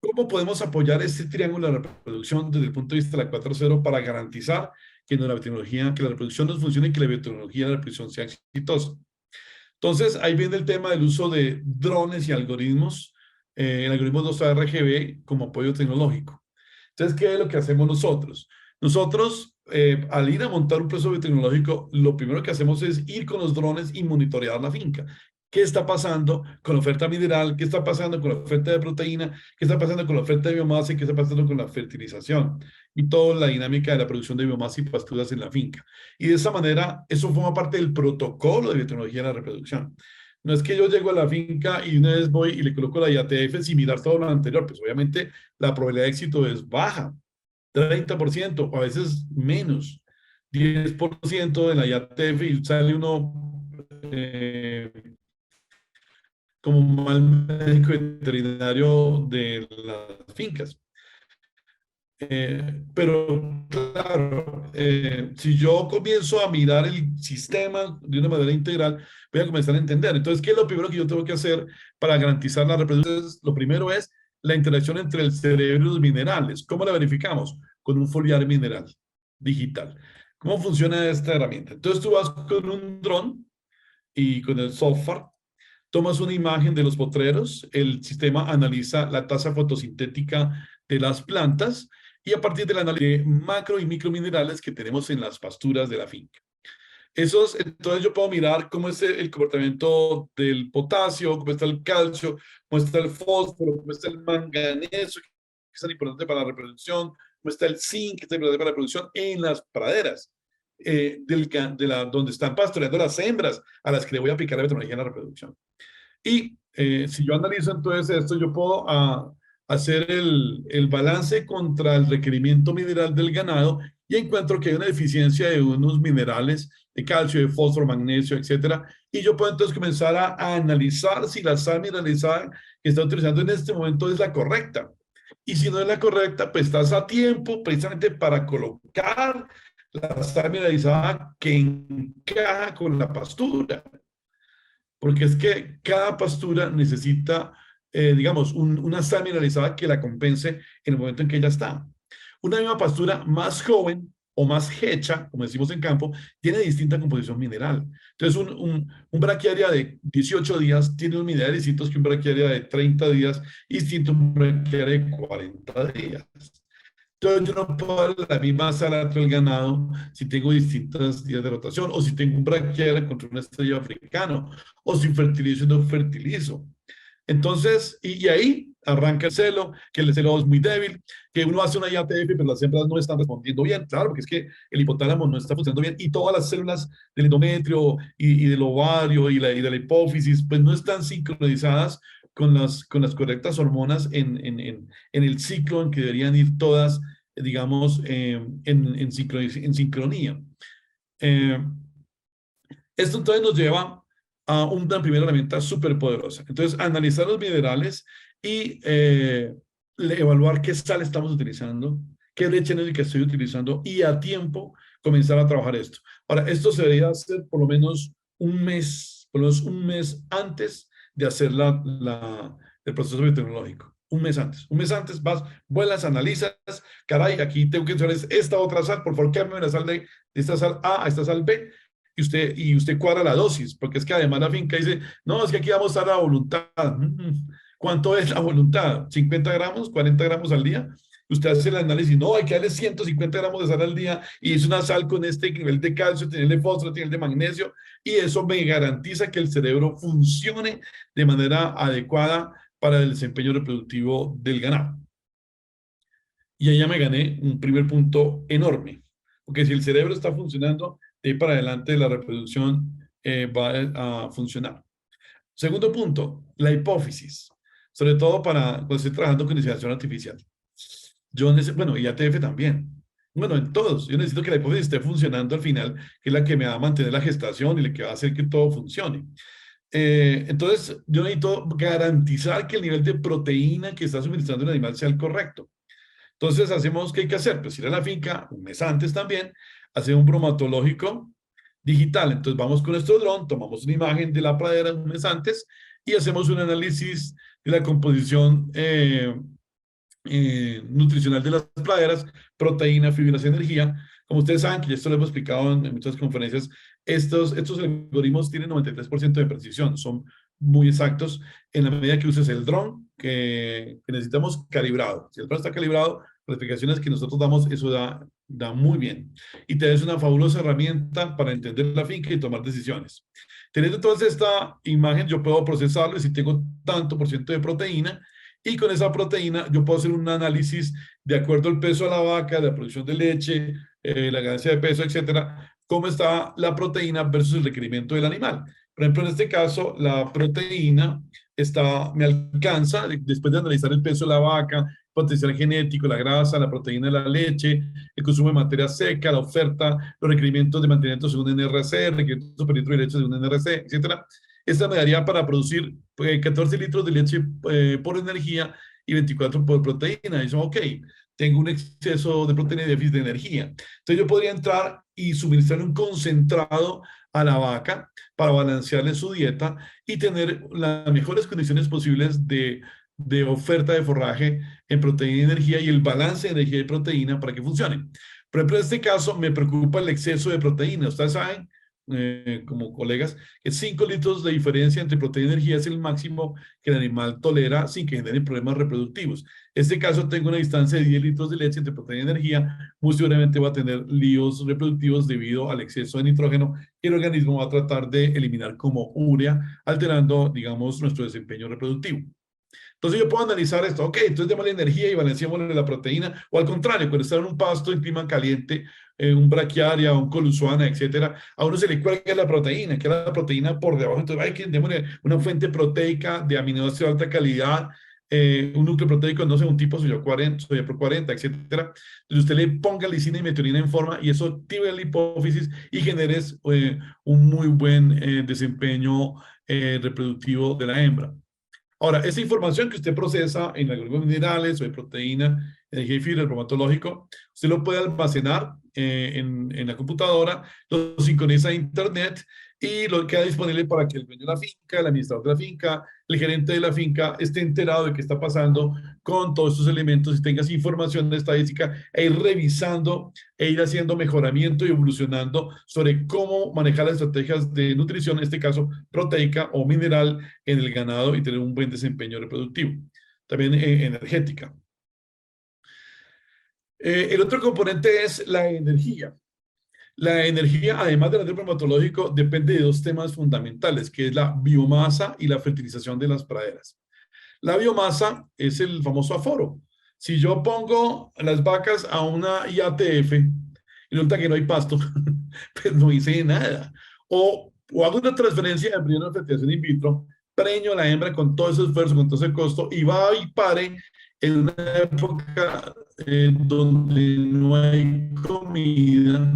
B: ¿cómo podemos apoyar este triángulo de reproducción desde el punto de vista de la 4.0 para garantizar que la biotecnología, que la reproducción nos funcione y que la biotecnología de la reproducción sea exitosa? Entonces, ahí viene el tema del uso de drones y algoritmos, el algoritmo 2RGB como apoyo tecnológico. Entonces, ¿qué es lo que hacemos nosotros? Nosotros, al ir a montar un proceso biotecnológico, lo primero que hacemos es ir con los drones y monitorear la finca. ¿Qué está pasando con la oferta mineral? ¿Qué está pasando con la oferta de proteína? ¿Qué está pasando con la oferta de biomasa? ¿Y qué está pasando con la fertilización? Y toda la dinámica de la producción de biomasa y pasturas en la finca. Y de esa manera, eso forma parte del protocolo de biotecnología de la reproducción. No es que yo llego a la finca y una vez voy y le coloco la IATF sin mirar todo lo anterior, pues obviamente la probabilidad de éxito es baja, 30% o a veces menos, 10% de la IATF y sale uno como mal médico veterinario de las fincas. Pero claro, si yo comienzo a mirar el sistema de una manera integral, voy a comenzar a entender. Entonces, ¿qué es lo primero que yo tengo que hacer para garantizar la reproducción? Lo primero es la interacción entre el cerebro y los minerales. ¿Cómo la verificamos? Con un foliar mineral digital. ¿Cómo funciona esta herramienta? Entonces, tú vas con un dron y con el software, tomas una imagen de los potreros, el sistema analiza la tasa fotosintética de las plantas y a partir del análisis de macro y microminerales que tenemos en las pasturas de la finca. Entonces yo puedo mirar cómo es el comportamiento del potasio, cómo está el calcio, cómo está el fósforo, cómo está el manganeso, que es tan importante para la reproducción, cómo está el zinc, que es tan importante para la reproducción en las praderas, donde están pastoreando las hembras a las que le voy a aplicar la tecnología en la reproducción. Y si yo analizo entonces esto, yo puedo hacer el balance contra el requerimiento mineral del ganado y encuentro que hay una deficiencia de unos minerales, de calcio, de fósforo, magnesio, etcétera, y yo puedo entonces comenzar a analizar si la sal mineralizada que está utilizando en este momento es la correcta. Y si no es la correcta, pues estás a tiempo precisamente para colocar la sal mineralizada que encaja con la pastura. Porque es que cada pastura necesita, digamos, una sal mineralizada que la compense en el momento en que ella está. Una misma pastura más joven o más hecha, como decimos en campo, tiene distinta composición mineral. Entonces, un braquiaria de 18 días tiene unos minerales distintos que un braquiaria de 30 días y distinto a un braquiaria de 40 días. Entonces, yo no puedo darle la misma sal a todo el ganado si tengo distintos días de rotación, o si tengo un braquiaria contra un estrella africano, o si fertilizo y no fertilizo. Entonces, y ahí arranca el celo, que el celo es muy débil, que uno hace una IATF, pero las hembras no están respondiendo bien, claro, porque es que el hipotálamo no está funcionando bien, y todas las células del endometrio y del ovario y de la hipófisis, pues no están sincronizadas con las correctas hormonas en el ciclo en que deberían ir todas, digamos, en sincronía. Eh, Esto entonces nos lleva a una primera herramienta súper poderosa. Entonces, analizar los minerales y evaluar qué sal estamos utilizando, qué leche que estoy utilizando y a tiempo comenzar a trabajar esto. Ahora, esto se debería hacer por lo menos un mes antes de hacer el proceso biotecnológico. Un mes antes vas, vuelas, analizas, caray, aquí tengo que usar esta otra sal, por favor, cámbiame la sal de esta sal A a esta sal B, y usted cuadra la dosis, porque es que además la finca dice, no, es que aquí vamos a dar la voluntad. ¿Cuánto es la voluntad? ¿50 gramos? ¿40 gramos al día? Usted hace el análisis, no, hay que darle 150 gramos de sal al día y es una sal con este nivel de calcio, nivel de fósforo, nivel de magnesio, y eso me garantiza que el cerebro funcione de manera adecuada para el desempeño reproductivo del ganado. Y ahí ya me gané un primer punto enorme, porque si el cerebro está funcionando, de ahí para adelante la reproducción va a funcionar. Segundo punto, la hipófisis, sobre todo para cuando estoy trabajando con inseminación artificial. Bueno, y ATF también. Bueno, en todos. Yo necesito que la hipófisis esté funcionando al final, que es la que me va a mantener la gestación y la que va a hacer que todo funcione. Entonces, yo necesito garantizar que el nivel de proteína que está suministrando el animal sea el correcto. Entonces, ¿qué hay que hacer? Pues ir a la finca un mes antes también, hacer un bromatológico digital. Entonces, vamos con nuestro dron, tomamos una imagen de la pradera un mes antes y hacemos un análisis de la composición nutricional de las praderas, proteína, fibras y energía. Como ustedes saben, que ya esto lo hemos explicado en muchas conferencias, estos algoritmos tienen 93% de precisión, son muy exactos en la medida que uses el dron que necesitamos calibrado. Si el dron está calibrado, las explicaciones que nosotros damos, eso da muy bien. Y te es una fabulosa herramienta para entender la finca y tomar decisiones. Teniendo entonces esta imagen, yo puedo procesarlo y si tengo tanto por ciento de proteína, y con esa proteína yo puedo hacer un análisis de acuerdo al peso de la vaca, de la producción de leche, la ganancia de peso, etcétera, cómo está la proteína versus el requerimiento del animal. Por ejemplo, en este caso, la proteína me alcanza, después de analizar el peso de la vaca, potencial genético, la grasa, la proteína de la leche, el consumo de materia seca, la oferta, los requerimientos de mantenimiento según NRC, requerimientos superiores de leche según NRC, etcétera. Esta me daría para producir 14 litros de leche por energía y 24 por proteína. Y eso, ok, tengo un exceso de proteína y déficit de energía. Entonces yo podría entrar y suministrar un concentrado a la vaca para balancearle su dieta y tener las mejores condiciones posibles de oferta de forraje en proteína y energía y el balance de energía y proteína para que funcione. Por ejemplo, en este caso me preocupa el exceso de proteína. Ustedes saben, como colegas, que 5 litros de diferencia entre proteína y energía es el máximo que el animal tolera sin que genere problemas reproductivos. En este caso tengo una distancia de 10 litros de leche entre proteína y energía, muy seguramente va a tener líos reproductivos debido al exceso de nitrógeno que el organismo va a tratar de eliminar como urea, alterando, digamos, nuestro desempeño reproductivo. Entonces yo puedo analizar esto, ok, entonces démosle energía y balanceémosle la proteína, o al contrario, cuando está en un pasto en clima caliente, un braquiaria, un colusuana, etcétera, a uno se le cuelga la proteína, que es la proteína por debajo, entonces hay que démosle una fuente proteica de aminoácidos de alta calidad, un núcleo proteico, no sé, un tipo soya 40, soya pro 40, etcétera. Entonces usted le ponga lisina y metionina en forma y eso active la hipófisis y genere un muy buen desempeño reproductivo de la hembra. Ahora, esa información que usted procesa en algunos minerales o de proteína, energía y fibra, el bromatológico, usted lo puede almacenar en la computadora, lo sincroniza a internet y lo queda disponible para que el dueño de la finca, el administrador de la finca, el gerente de la finca esté enterado de qué está pasando con todos estos elementos y tengas información estadística e ir revisando e ir haciendo mejoramiento y evolucionando sobre cómo manejar las estrategias de nutrición, en este caso proteica o mineral en el ganado y tener un buen desempeño reproductivo. También energética. El otro componente es la energía. La energía, además del área bromatológico, depende de dos temas fundamentales, que es la biomasa y la fertilización de las praderas. La biomasa es el famoso aforo. Si yo pongo las vacas a una IATF y resulta que no hay pasto, pues no hice nada. O hago una transferencia de embrión a fertilización in vitro, preño a la hembra con todo ese esfuerzo, con todo ese costo, y va y pare en una época donde no hay comida.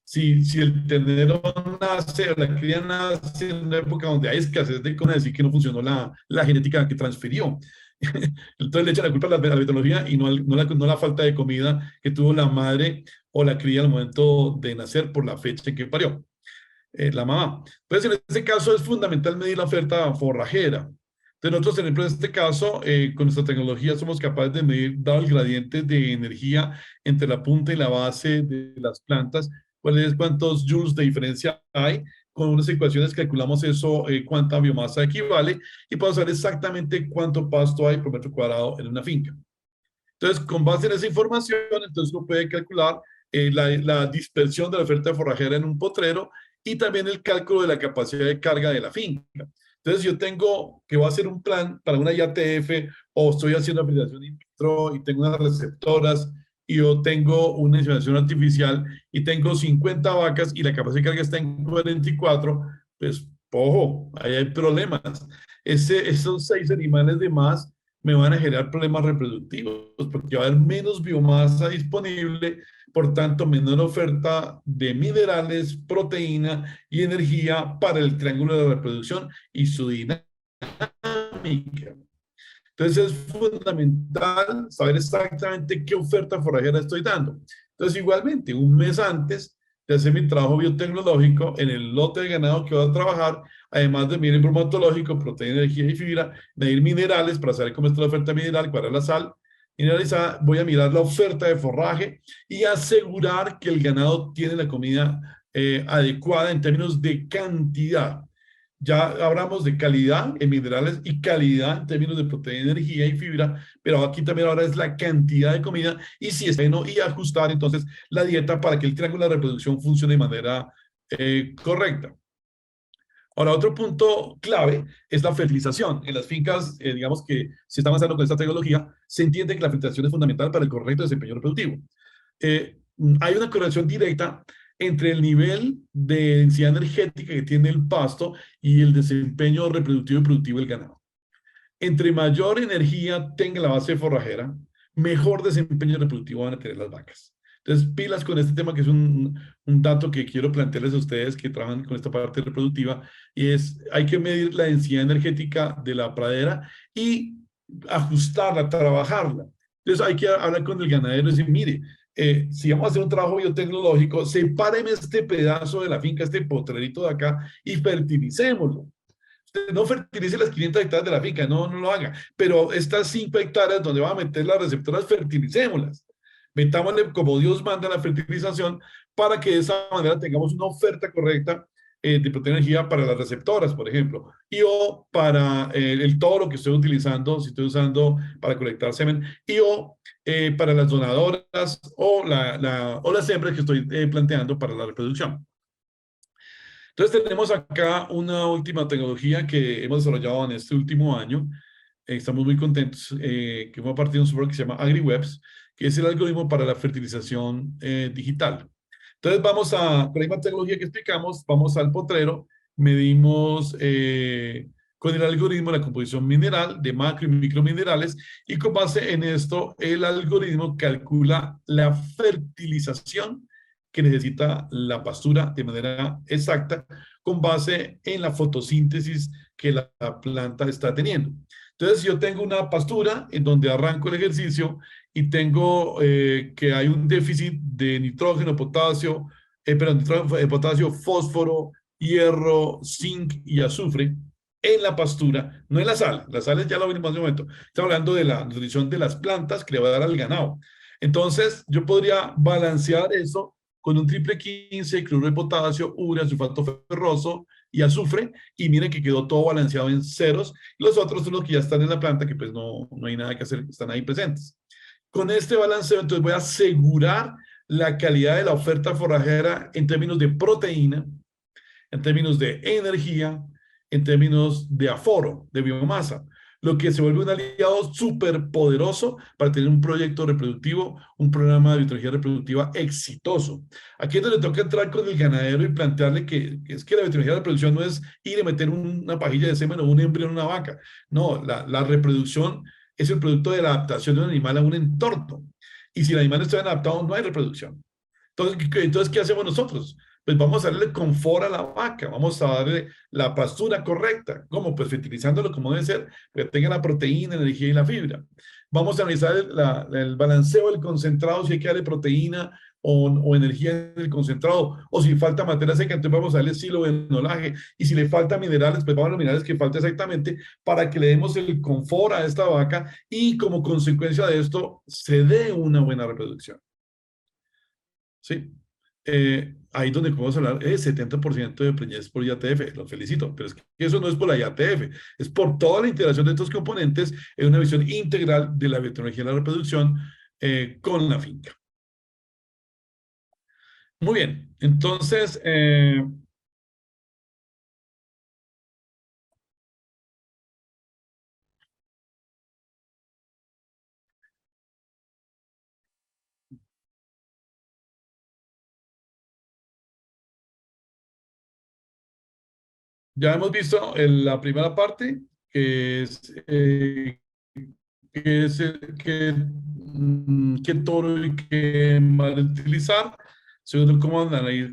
B: Si el ternero nace o la cría nace en una época donde hay escasez de comida, decir que no funcionó la genética que transfirió. Entonces le echan la culpa a la biología y no la falta de comida que tuvo la madre o la cría al momento de nacer por la fecha en que parió la mamá. Entonces, en este caso es fundamental medir la oferta forrajera. Entonces, nosotros, en este caso, con nuestra tecnología somos capaces de medir, dado el gradiente de energía entre la punta y la base de las plantas, cuántos joules de diferencia hay. Con unas ecuaciones calculamos eso, cuánta biomasa equivale, y podemos saber exactamente cuánto pasto hay por metro cuadrado en una finca. Entonces, con base en esa información, entonces uno puede calcular la dispersión de la oferta forrajera en un potrero y también el cálculo de la capacidad de carga de la finca. Entonces, yo tengo que voy a hacer un plan para una IATF o estoy haciendo fertilización in vitro y tengo unas receptoras y yo tengo una inseminación artificial y tengo 50 vacas y la capacidad de carga está en 44, pues, ojo, ahí hay problemas. Esos 6 animales de más me van a generar problemas reproductivos porque va a haber menos biomasa disponible, por tanto, menor oferta de minerales, proteína y energía para el triángulo de reproducción y su dinámica. Entonces es fundamental saber exactamente qué oferta forrajera estoy dando. Entonces, igualmente, un mes antes de hacer mi trabajo biotecnológico en el lote de ganado que voy a trabajar, además de medir bromatológico, proteína, energía y fibra, medir minerales para saber cómo está la oferta mineral, cuál es la sal mineralizada, voy a mirar la oferta de forraje y asegurar que el ganado tiene la comida adecuada en términos de cantidad. Ya hablamos de calidad en minerales y calidad en términos de proteína, energía y fibra, pero aquí también ahora es la cantidad de comida y si es bueno y ajustar entonces la dieta para que el triángulo de reproducción funcione de manera correcta. Ahora, otro punto clave es la fertilización. En las fincas, digamos que se está avanzando con esta tecnología, se entiende que la fertilización es fundamental para el correcto desempeño reproductivo. Hay una correlación directa entre el nivel de densidad energética que tiene el pasto y el desempeño reproductivo y productivo del ganado. Entre mayor energía tenga la base forrajera, mejor desempeño reproductivo van a tener las vacas. Entonces, pilas con este tema que es un dato que quiero plantearles a ustedes que trabajan con esta parte reproductiva, y es, hay que medir la densidad energética de la pradera y ajustarla, trabajarla. Entonces, hay que hablar con el ganadero y decir, mire, si vamos a hacer un trabajo biotecnológico, sepáreme este pedazo de la finca, este potrerito de acá, y fertilicémoslo. Usted no fertilice las 500 hectáreas de la finca, no lo haga, pero estas 5 hectáreas donde va a meter las receptoras, fertilicémoslas. Metámosle como Dios manda la fertilización para que de esa manera tengamos una oferta correcta de proteína y energía para las receptoras, por ejemplo, y o para el toro que estoy utilizando, si estoy usando para colectar semen, y o para las donadoras o las hembras que estoy planteando para la reproducción. Entonces tenemos acá una última tecnología que hemos desarrollado en este último año. Estamos muy contentos que hemos partido de un software que se llama AgriWebs, que es el algoritmo para la fertilización digital. Entonces vamos con la misma tecnología que explicamos, vamos al potrero, medimos con el algoritmo de la composición mineral de macro y microminerales, y con base en esto el algoritmo calcula la fertilización que necesita la pastura de manera exacta con base en la fotosíntesis que la planta está teniendo. Entonces, yo tengo una pastura en donde arranco el ejercicio y tengo que hay un déficit de nitrógeno, potasio, potasio, fósforo, hierro, zinc y azufre en la pastura, no en la sal ya lo vimos hace un momento, estamos hablando de la nutrición de las plantas que le va a dar al ganado. Entonces, yo podría balancear eso con un triple 15, cloruro de potasio, urea, sulfato ferroso y azufre, y miren que quedó todo balanceado en ceros. Los otros son los que ya están en la planta, que pues no hay nada que hacer, están ahí presentes. Con este balanceo, entonces voy a asegurar la calidad de la oferta forrajera en términos de proteína, en términos de energía, en términos de aforo, de biomasa, lo que se vuelve un aliado súper poderoso para tener un proyecto reproductivo, un programa de biotecnología reproductiva exitoso. Aquí es donde toca entrar con el ganadero y plantearle que es que la biotecnología de reproducción no es ir y meter una pajilla de semen o un embrión en una vaca. No, la reproducción es el producto de la adaptación de un animal a un entorno. Y si el animal no está adaptado, no hay reproducción. Entonces, ¿qué hacemos nosotros? Pues vamos a darle confort a la vaca, vamos a darle la pastura correcta. ¿Cómo? Pues fertilizándolo como debe ser, que tenga la proteína, la energía y la fibra. Vamos a analizar el balanceo del concentrado, si hay que darle proteína o energía en el concentrado, o si falta materia seca, entonces vamos a darle silobenolaje, y si le falta minerales, pues vamos a los minerales que falta exactamente para que le demos el confort a esta vaca y como consecuencia de esto se dé una buena reproducción. ¿Sí? Ahí donde podemos hablar es 70% de preñez por IATF, los felicito, pero es que eso no es por la IATF, es por toda la integración de estos componentes en una visión integral de la biotecnología de la reproducción con la finca. Muy bien, entonces, ya hemos visto la primera parte, que es qué toro y qué mal utilizar. Segundo,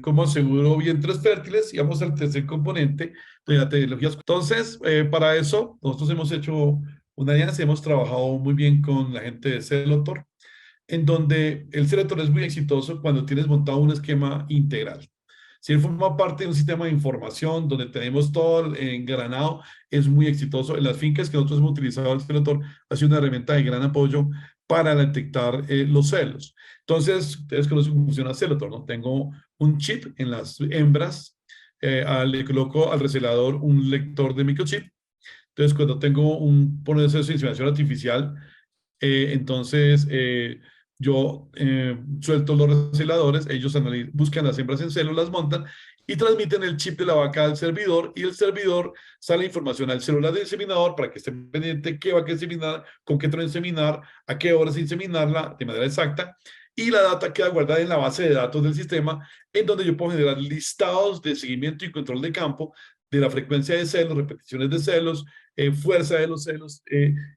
B: cómo aseguro vientres fértiles. Y vamos al tercer componente de la tecnología. Entonces, para eso, nosotros hemos hecho una alianza, hemos trabajado muy bien con la gente de Celotor, en donde el Celotor es muy exitoso cuando tienes montado un esquema integral. Si él forma parte de un sistema de información donde tenemos todo engranado, es muy exitoso. En las fincas que nosotros hemos utilizado el Celotor, ha sido una herramienta de gran apoyo para detectar los celos. Entonces, ustedes conocen cómo funciona Celotor, ¿no? Tengo un chip en las hembras, le coloco al recelador un lector de microchip. Entonces, cuando tengo un proceso de inseminación artificial, entonces, yo suelto los receladores, ellos buscan las hembras en células, montan y transmiten el chip de la vaca al servidor, y el servidor sale información al celular del inseminador para que esté pendiente qué vaca inseminar, con qué trono inseminar, a qué horas inseminarla de manera exacta, y la data queda guardada en la base de datos del sistema, en donde yo puedo generar listados de seguimiento y control de campo de la frecuencia de celos, repeticiones de celos, fuerza de los celos,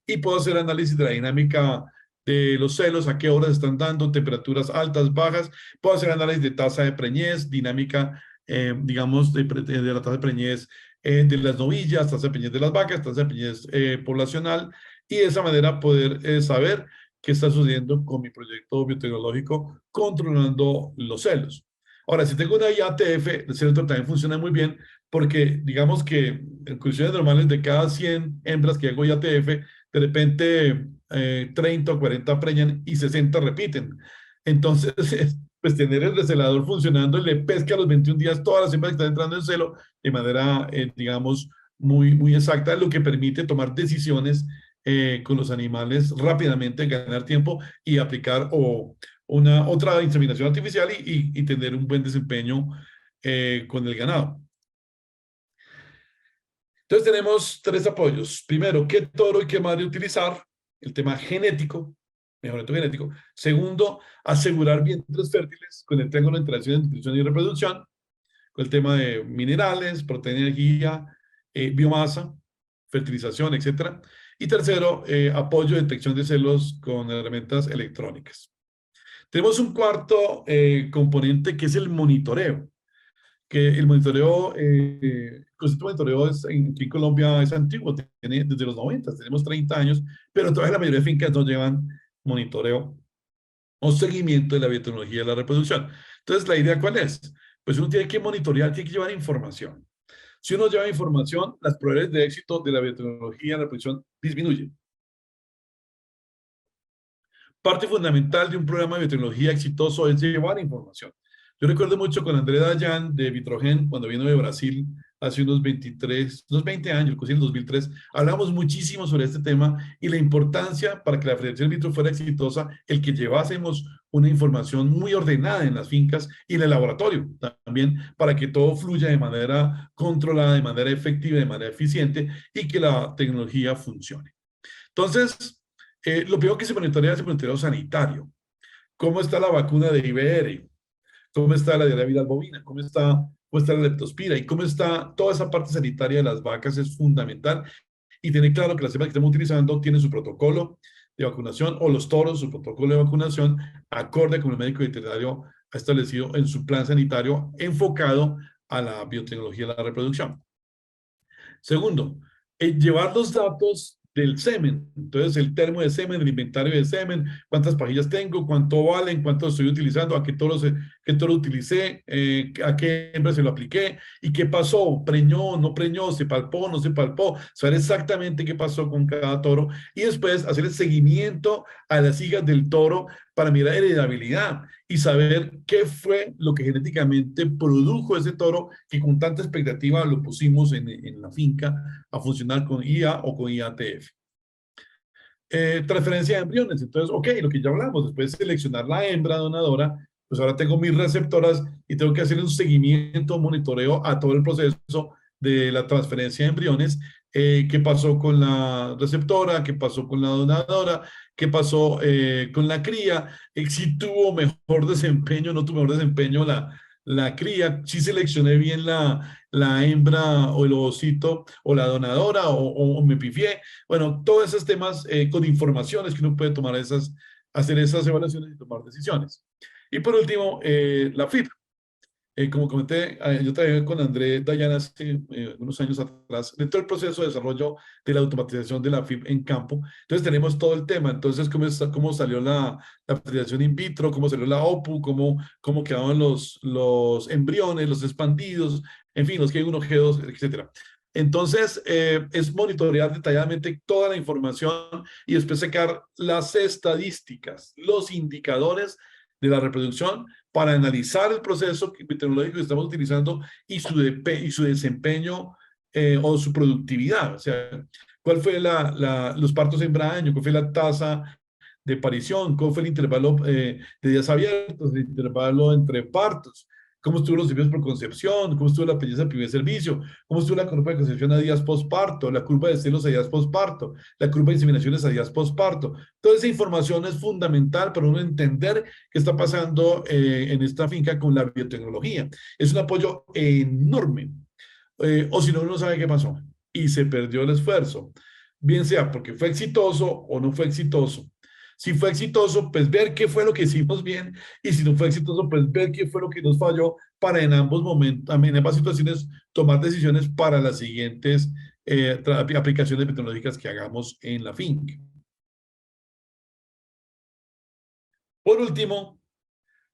B: y puedo hacer análisis de la dinámica de los celos, a qué horas están dando, temperaturas altas, bajas. Puedo hacer análisis de tasa de preñez, dinámica, digamos, de la tasa de preñez de las novillas, tasa de preñez de las vacas, tasa de preñez poblacional, y de esa manera poder saber qué está sucediendo con mi proyecto biotecnológico controlando los celos. Ahora, si tengo una IATF, el Celotor también funciona muy bien, porque digamos que en condiciones normales de cada 100 hembras que hago IATF, de repente 30 o 40 preñan y 60 repiten. Entonces, pues tener el recelador funcionando le pesca a los 21 días todas las hembras que están entrando en celo de manera, digamos, muy exacta, lo que permite tomar decisiones con los animales rápidamente, ganar tiempo y aplicar otra inseminación artificial y tener un buen desempeño con el ganado. Entonces tenemos tres apoyos. Primero, qué toro y qué madre utilizar, el tema genético, mejoramiento genético. Segundo, asegurar vientres fértiles con el triángulo de interacción de nutrición y reproducción, con el tema de minerales, proteína, energía, biomasa, fertilización, etcétera. Y tercero, apoyo de detección de celos con herramientas electrónicas. Tenemos un cuarto componente que es el monitoreo, que el monitoreo, el concepto de monitoreo aquí en Colombia es antiguo, tiene desde los 90, tenemos 30 años, pero todavía la mayoría de fincas no llevan monitoreo o seguimiento de la biotecnología de la reproducción. Entonces, ¿la idea cuál es? Pues uno tiene que monitorear, tiene que llevar información. Si uno lleva información, las probabilidades de éxito de la biotecnología en la reproducción disminuyen. Parte fundamental de un programa de biotecnología exitoso es llevar información. Yo recuerdo mucho con André Dayan de Vitrogen, cuando vino de Brasil hace unos 20 años, casi en el 2003, hablamos muchísimo sobre este tema y la importancia para que la fertilización in vitro fuera exitosa, el que llevásemos una información muy ordenada en las fincas y en el laboratorio también, para que todo fluya de manera controlada, de manera efectiva, de manera eficiente y que la tecnología funcione. Entonces, lo primero que se monitorea es el monitoreo sanitario. ¿Cómo está la vacuna de IBR? ¿Cómo está la diarrea viral bovina? ¿Cómo está la leptospira? Y cómo está toda esa parte sanitaria de las vacas es fundamental. Y tener claro que las cepas que estamos utilizando tienen su protocolo de vacunación o los toros, su protocolo de vacunación, acorde con el médico veterinario ha establecido en su plan sanitario enfocado a la biotecnología de la reproducción. Segundo, llevar los datos del semen. Entonces, el termo de semen, el inventario de semen, cuántas pajillas tengo, cuánto valen, cuánto estoy utilizando, a qué toro utilicé, a qué hembra se lo apliqué y qué pasó, preñó, no preñó, se palpó, no se palpó, saber exactamente qué pasó con cada toro y después hacer el seguimiento a las hijas del toro para mirar heredabilidad y saber qué fue lo que genéticamente produjo ese toro que con tanta expectativa lo pusimos en la finca a funcionar con IA o con IATF. Transferencia de embriones. Entonces, ok, lo que ya hablamos, después de seleccionar la hembra donadora, pues ahora tengo mis receptoras y tengo que hacer un seguimiento, monitoreo a todo el proceso de la transferencia de embriones. ¿Qué pasó con la receptora? ¿Qué pasó con la donadora? ¿Qué pasó con la cría? Si tuvo mejor desempeño, no tuvo mejor desempeño la cría, si seleccioné bien la hembra o el ovocito o la donadora o me pifié. Bueno, todos esos temas con informaciones que uno puede tomar hacer esas evaluaciones y tomar decisiones. Y por último, la FIP. Como comenté, yo trabajé con André Dayan hace unos años atrás, dentro del proceso de desarrollo de la automatización de la FIP en campo. Entonces tenemos todo el tema. Entonces, cómo salió la fertilización in vitro, cómo salió la OPU, cómo quedaban los embriones, los expandidos, en fin, los G1, G2, etcétera. Entonces, es monitorear detalladamente toda la información y después sacar las estadísticas, los indicadores de la reproducción para analizar el proceso tecnológico que estamos utilizando y su desempeño o su productividad. O sea, cuál fue los partos en año, cuál fue la tasa de aparición, cuál fue el intervalo de días abiertos, el intervalo entre partos, cómo estuvo los servicios por concepción, cómo estuvo la belleza del primer servicio, cómo estuvo la curva de concepción a días postparto, la curva de celos a días postparto, la curva de inseminaciones a días postparto. Toda esa información es fundamental para uno entender qué está pasando en esta finca con la biotecnología. Es un apoyo enorme. O si no, uno sabe qué pasó y se perdió el esfuerzo, bien sea porque fue exitoso o no fue exitoso. Si fue exitoso, pues ver qué fue lo que hicimos bien y si no fue exitoso, pues ver qué fue lo que nos falló para en ambos momentos, en ambas situaciones, tomar decisiones para las siguientes aplicaciones tecnológicas que hagamos en la finca. Por último,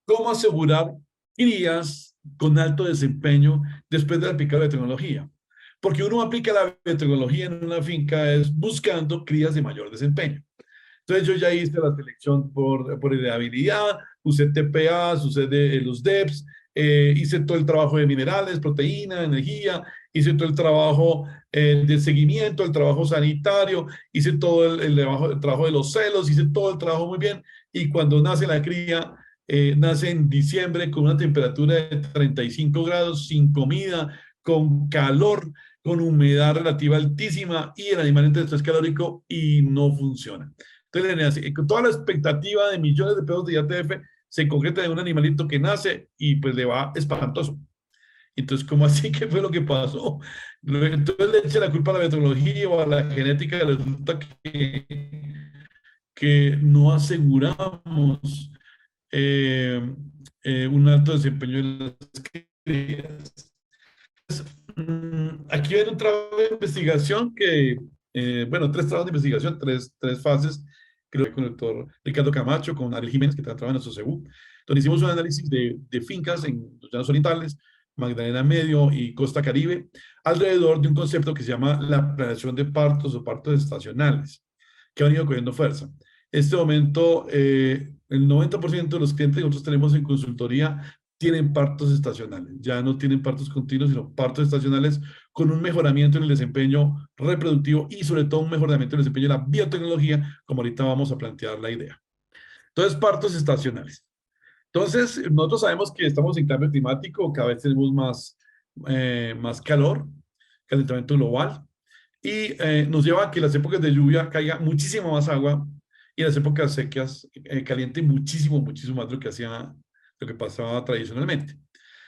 B: ¿cómo asegurar crías con alto desempeño después de aplicar la tecnología? Porque uno aplica la biotecnología en una finca es buscando crías de mayor desempeño. Entonces yo ya hice la selección por heredabilidad, usé TPAs, usé los DEPs, hice todo el trabajo de minerales, proteína, energía, hice todo el trabajo de seguimiento, el trabajo sanitario, hice todo el trabajo de los celos, hice todo el trabajo muy bien. Y cuando nace la cría, nace en diciembre con una temperatura de 35 grados, sin comida, con calor, con humedad relativa altísima y el animal entra en estrés calórico y no funciona. Entonces, con toda la expectativa de millones de pesos de IATF, se concreta en un animalito que nace y pues le va espantoso. Entonces, ¿cómo así? ¿Qué fue lo que pasó? Entonces le eché la culpa a la metodología o a la genética, resulta que no aseguramos eh, un alto desempeño en las crías. Aquí hay un trabajo de investigación bueno, tres trabajos de investigación, tres fases, creo que con el doctor Ricardo Camacho, con Ariel Jiménez, que trabaja en SOCEU, donde hicimos un análisis de fincas en los llanos orientales, Magdalena Medio y Costa Caribe, alrededor de un concepto que se llama la planeación de partos o partos estacionales, que ha venido cogiendo fuerza. En este momento, el 90% de los clientes que nosotros tenemos en consultoría tienen partos estacionales, ya no tienen partos continuos, sino partos estacionales con un mejoramiento en el desempeño reproductivo y sobre todo un mejoramiento en el desempeño de la biotecnología, como ahorita vamos a plantear la idea. Entonces, partos estacionales. Entonces, nosotros sabemos que estamos en cambio climático, cada vez tenemos más calor, calentamiento global, y nos lleva a que las épocas de lluvia caiga muchísimo más agua y las épocas secas caliente muchísimo, muchísimo más de lo que hacía, lo que pasaba tradicionalmente.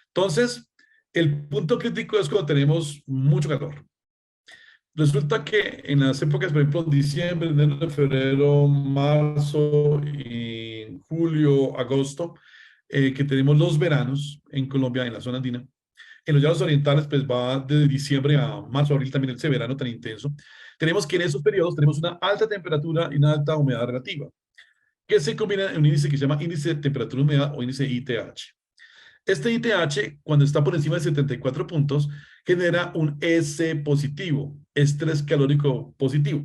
B: Entonces, el punto crítico es cuando tenemos mucho calor. Resulta que en las épocas, por ejemplo, diciembre, enero, febrero, marzo y julio, agosto, que tenemos los veranos en Colombia, en la zona andina, en los llanos orientales, pues va de diciembre a marzo, abril también ese verano tan intenso. Tenemos que en esos periodos tenemos una alta temperatura y una alta humedad relativa, que se combina en un índice que se llama índice de temperatura-humedad o índice ITH. Este ITH, cuando está por encima de 74 puntos, genera un S positivo, estrés calórico positivo.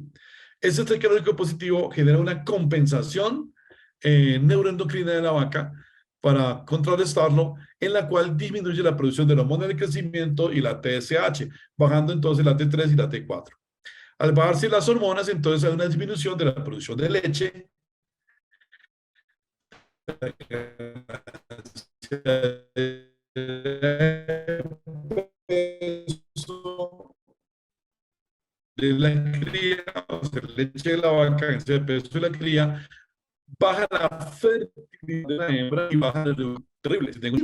B: Ese estrés calórico positivo genera una compensación neuroendocrina de la vaca para contrarrestarlo, en la cual disminuye la producción de la hormona de crecimiento y la TSH, bajando entonces la T3 y la T4. Al bajarse las hormonas, entonces hay una disminución de la producción de leche, de la cría, o sea, leche de la vaca, en ese peso de la cría, baja la fertilidad de la hembra y baja el terrible. Tengo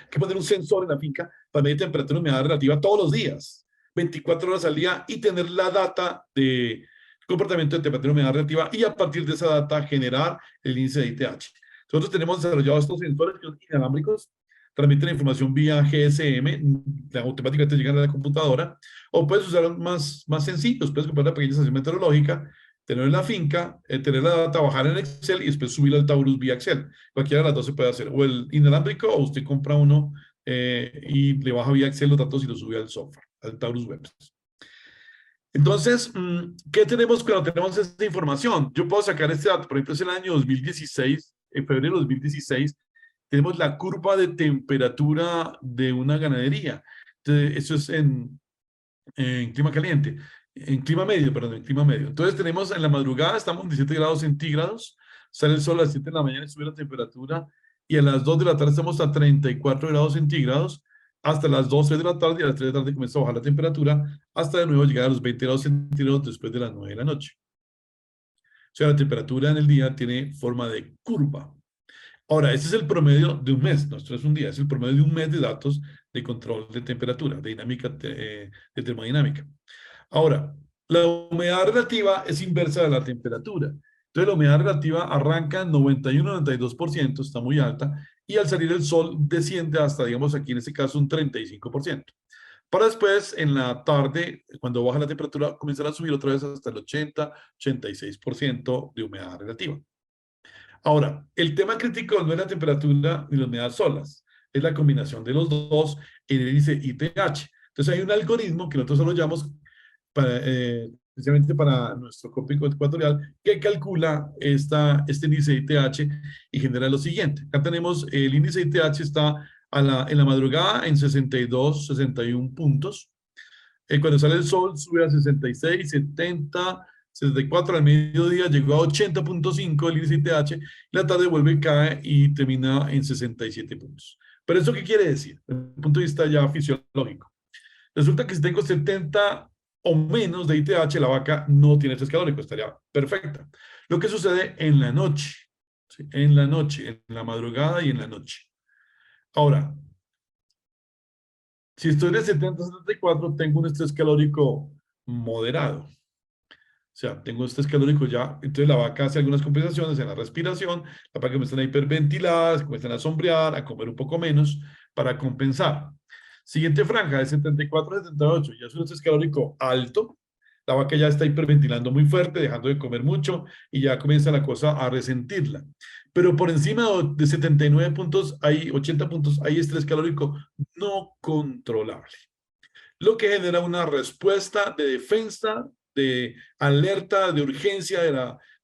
B: que poner un sensor en la finca para medir temperatura y humedad relativa todos los días, 24 horas al día, y tener la data de comportamiento de temperatura y humedad relativa y a partir de esa data generar el índice de ITH. Nosotros tenemos desarrollados estos sensores que son inalámbricos, transmiten la información vía GSM, automáticamente llegan a la computadora, o puedes usar más sencillos, puedes comprar una pequeña estación meteorológica, tener en la finca, tener la data, bajar en Excel y después subir al Taurus vía Excel. Cualquiera de las dos se puede hacer, o el inalámbrico, o usted compra uno y le baja vía Excel los datos y los sube al software, al Taurus Web. Entonces, ¿qué tenemos cuando tenemos esta información? Yo puedo sacar este dato, por ejemplo, es el año 2016, en febrero de 2016, tenemos la curva de temperatura de una ganadería. Entonces, eso es en clima caliente, en clima medio, perdón, en clima medio. Entonces tenemos en la madrugada, estamos en 17 grados centígrados, sale el sol a las 7 de la mañana y sube la temperatura, y a las 2 de la tarde estamos a 34 grados centígrados, hasta las 12 de la tarde, y a las 3 de la tarde comienza a bajar la temperatura, hasta de nuevo llegar a los 20 grados centígrados después de las 9 de la noche. O sea, la temperatura en el día tiene forma de curva. Ahora, ese es el promedio de un mes, no, esto es un día, es el promedio de un mes de datos de control de temperatura, de dinámica, de termodinámica. Ahora, la humedad relativa es inversa de la temperatura. Entonces, la humedad relativa arranca en 91-92%, está muy alta, y al salir el sol desciende hasta, digamos, aquí en este caso, un 35%. Para después, en la tarde, cuando baja la temperatura, comenzar a subir otra vez hasta el 80-86% de humedad relativa. Ahora, el tema crítico no es la temperatura ni la humedad solas, es la combinación de los dos en el índice ITH. Entonces hay un algoritmo que nosotros desarrollamos especialmente para nuestro cómpico ecuatorial que calcula este índice ITH y genera lo siguiente. Acá tenemos el índice ITH está en la madrugada en 62, 61 puntos. Cuando sale el sol sube a 66, 70, 64 al mediodía, llegó a 80.5 el índice ITH, y la tarde vuelve y cae y termina en 67 puntos. ¿Pero eso qué quiere decir? Desde el punto de vista ya fisiológico. Resulta que si tengo 70 o menos de ITH, la vaca no tiene estrés calórico, estaría perfecta. Lo que sucede en la noche, ¿sí? En la noche, en la madrugada y en la noche. Ahora, Si estoy de 70 a 74, tengo un estrés calórico moderado. O sea, tengo estrés calórico ya, entonces la vaca hace algunas compensaciones en la respiración, la vaca comienza a hiperventilar, comienzan a sombrear, a comer un poco menos para compensar. Siguiente franja, de 74 a 78, ya es un estrés calórico alto, la vaca ya está hiperventilando muy fuerte, dejando de comer mucho y ya comienza la cosa a resentirla. Pero por encima de 79 puntos, hay 80 puntos, hay estrés calórico no controlable, lo que genera una respuesta de defensa, de alerta, de urgencia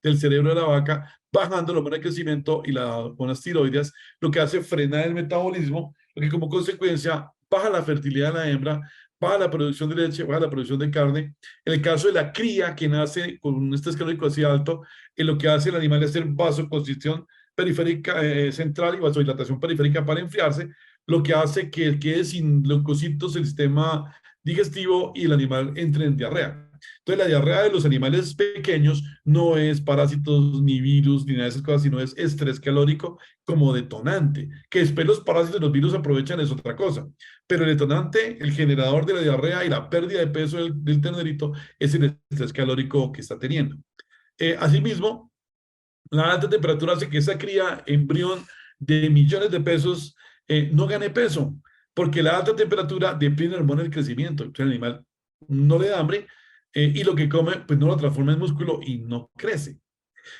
B: del cerebro de la vaca, bajando la hormona de crecimiento y las hormonas tiroides, lo que hace frenar el metabolismo, lo que como consecuencia baja la fertilidad de la hembra, baja la producción de leche, baja la producción de carne. En el caso de la cría, que nace con un estrés calórico así alto, lo que hace el animal es hacer vasoconstricción periférica central y vasodilatación periférica para enfriarse, lo que hace que quede sin leucocitos el sistema digestivo y el animal entre en diarrea. Entonces, la diarrea de los animales pequeños no es parásitos, ni virus, ni nada de esas cosas, sino es estrés calórico como detonante. Que después los parásitos y los virus aprovechan es otra cosa. Pero el detonante, el generador de la diarrea y la pérdida de peso del ternerito es el estrés calórico que está teniendo. Asimismo, la alta temperatura hace que esa cría, embrión de millones de pesos, no gane peso, porque la alta temperatura deprime el hormona del crecimiento. Entonces el animal no le da hambre y lo que come pues no lo transforma en músculo y no crece.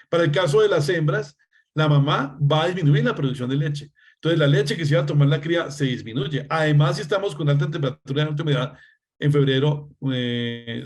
B: Para el caso de las hembras, la mamá va a disminuir la producción de leche. Entonces la leche que se va a tomar la cría se disminuye. Además, si estamos con alta temperatura y alta humedad en febrero,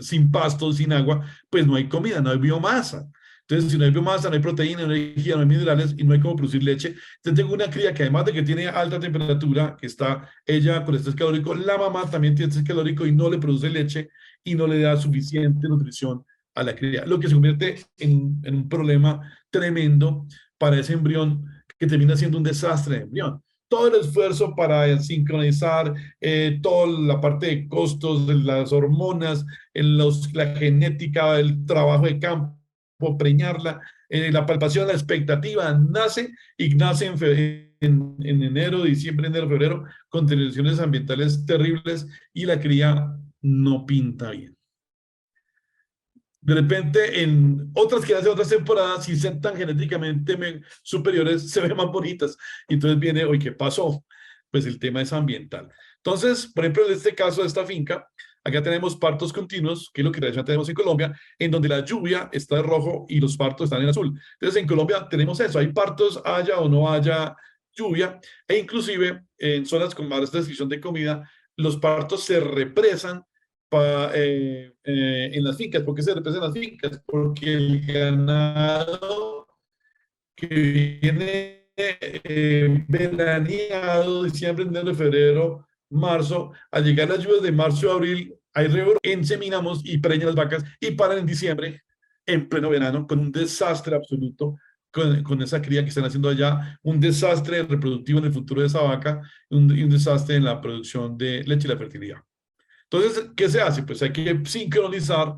B: sin pasto, sin agua, pues no hay comida, no hay biomasa. Entonces, si no hay biomasa, no hay proteína, no hay energía, no hay minerales y no hay cómo producir leche. Entonces, tengo una cría que además de que tiene alta temperatura, que está ella con estrés calórico, la mamá también tiene estrés calórico y no le produce leche y no le da suficiente nutrición a la cría, lo que se convierte en un problema tremendo para ese embrión que termina siendo un desastre de embrión. Todo el esfuerzo para sincronizar toda la parte de costos, de las hormonas, la genética, el trabajo de campo, preñarla, la palpación, la expectativa, nace y nace en enero, diciembre, enero, febrero, con tensiones ambientales terribles y la cría no pinta bien. De repente, en otras que hacen otras temporadas, si son tan genéticamente superiores, se ven más bonitas. Y entonces viene, oye, ¿qué pasó? Pues el tema es ambiental. Entonces, por ejemplo, en este caso de esta finca, acá tenemos partos continuos, que es lo que tradicionalmente tenemos en Colombia, en donde la lluvia está de rojo y los partos están en azul. Entonces, en Colombia tenemos eso, hay partos, haya o no haya lluvia, e inclusive en zonas con más restricción de comida, los partos se represan en las fincas. ¿Por qué se represan las fincas? Porque el ganado que viene veraneado, diciembre, enero, febrero, marzo, al llegar las lluvias de marzo a abril, hay rebrote, inseminamos y preñan las vacas y paran en diciembre, en pleno verano, con un desastre absoluto. Con esa cría que están haciendo allá, un desastre reproductivo en el futuro de esa vaca y un desastre en la producción de leche y la fertilidad. Entonces, ¿qué se hace? Pues hay que sincronizar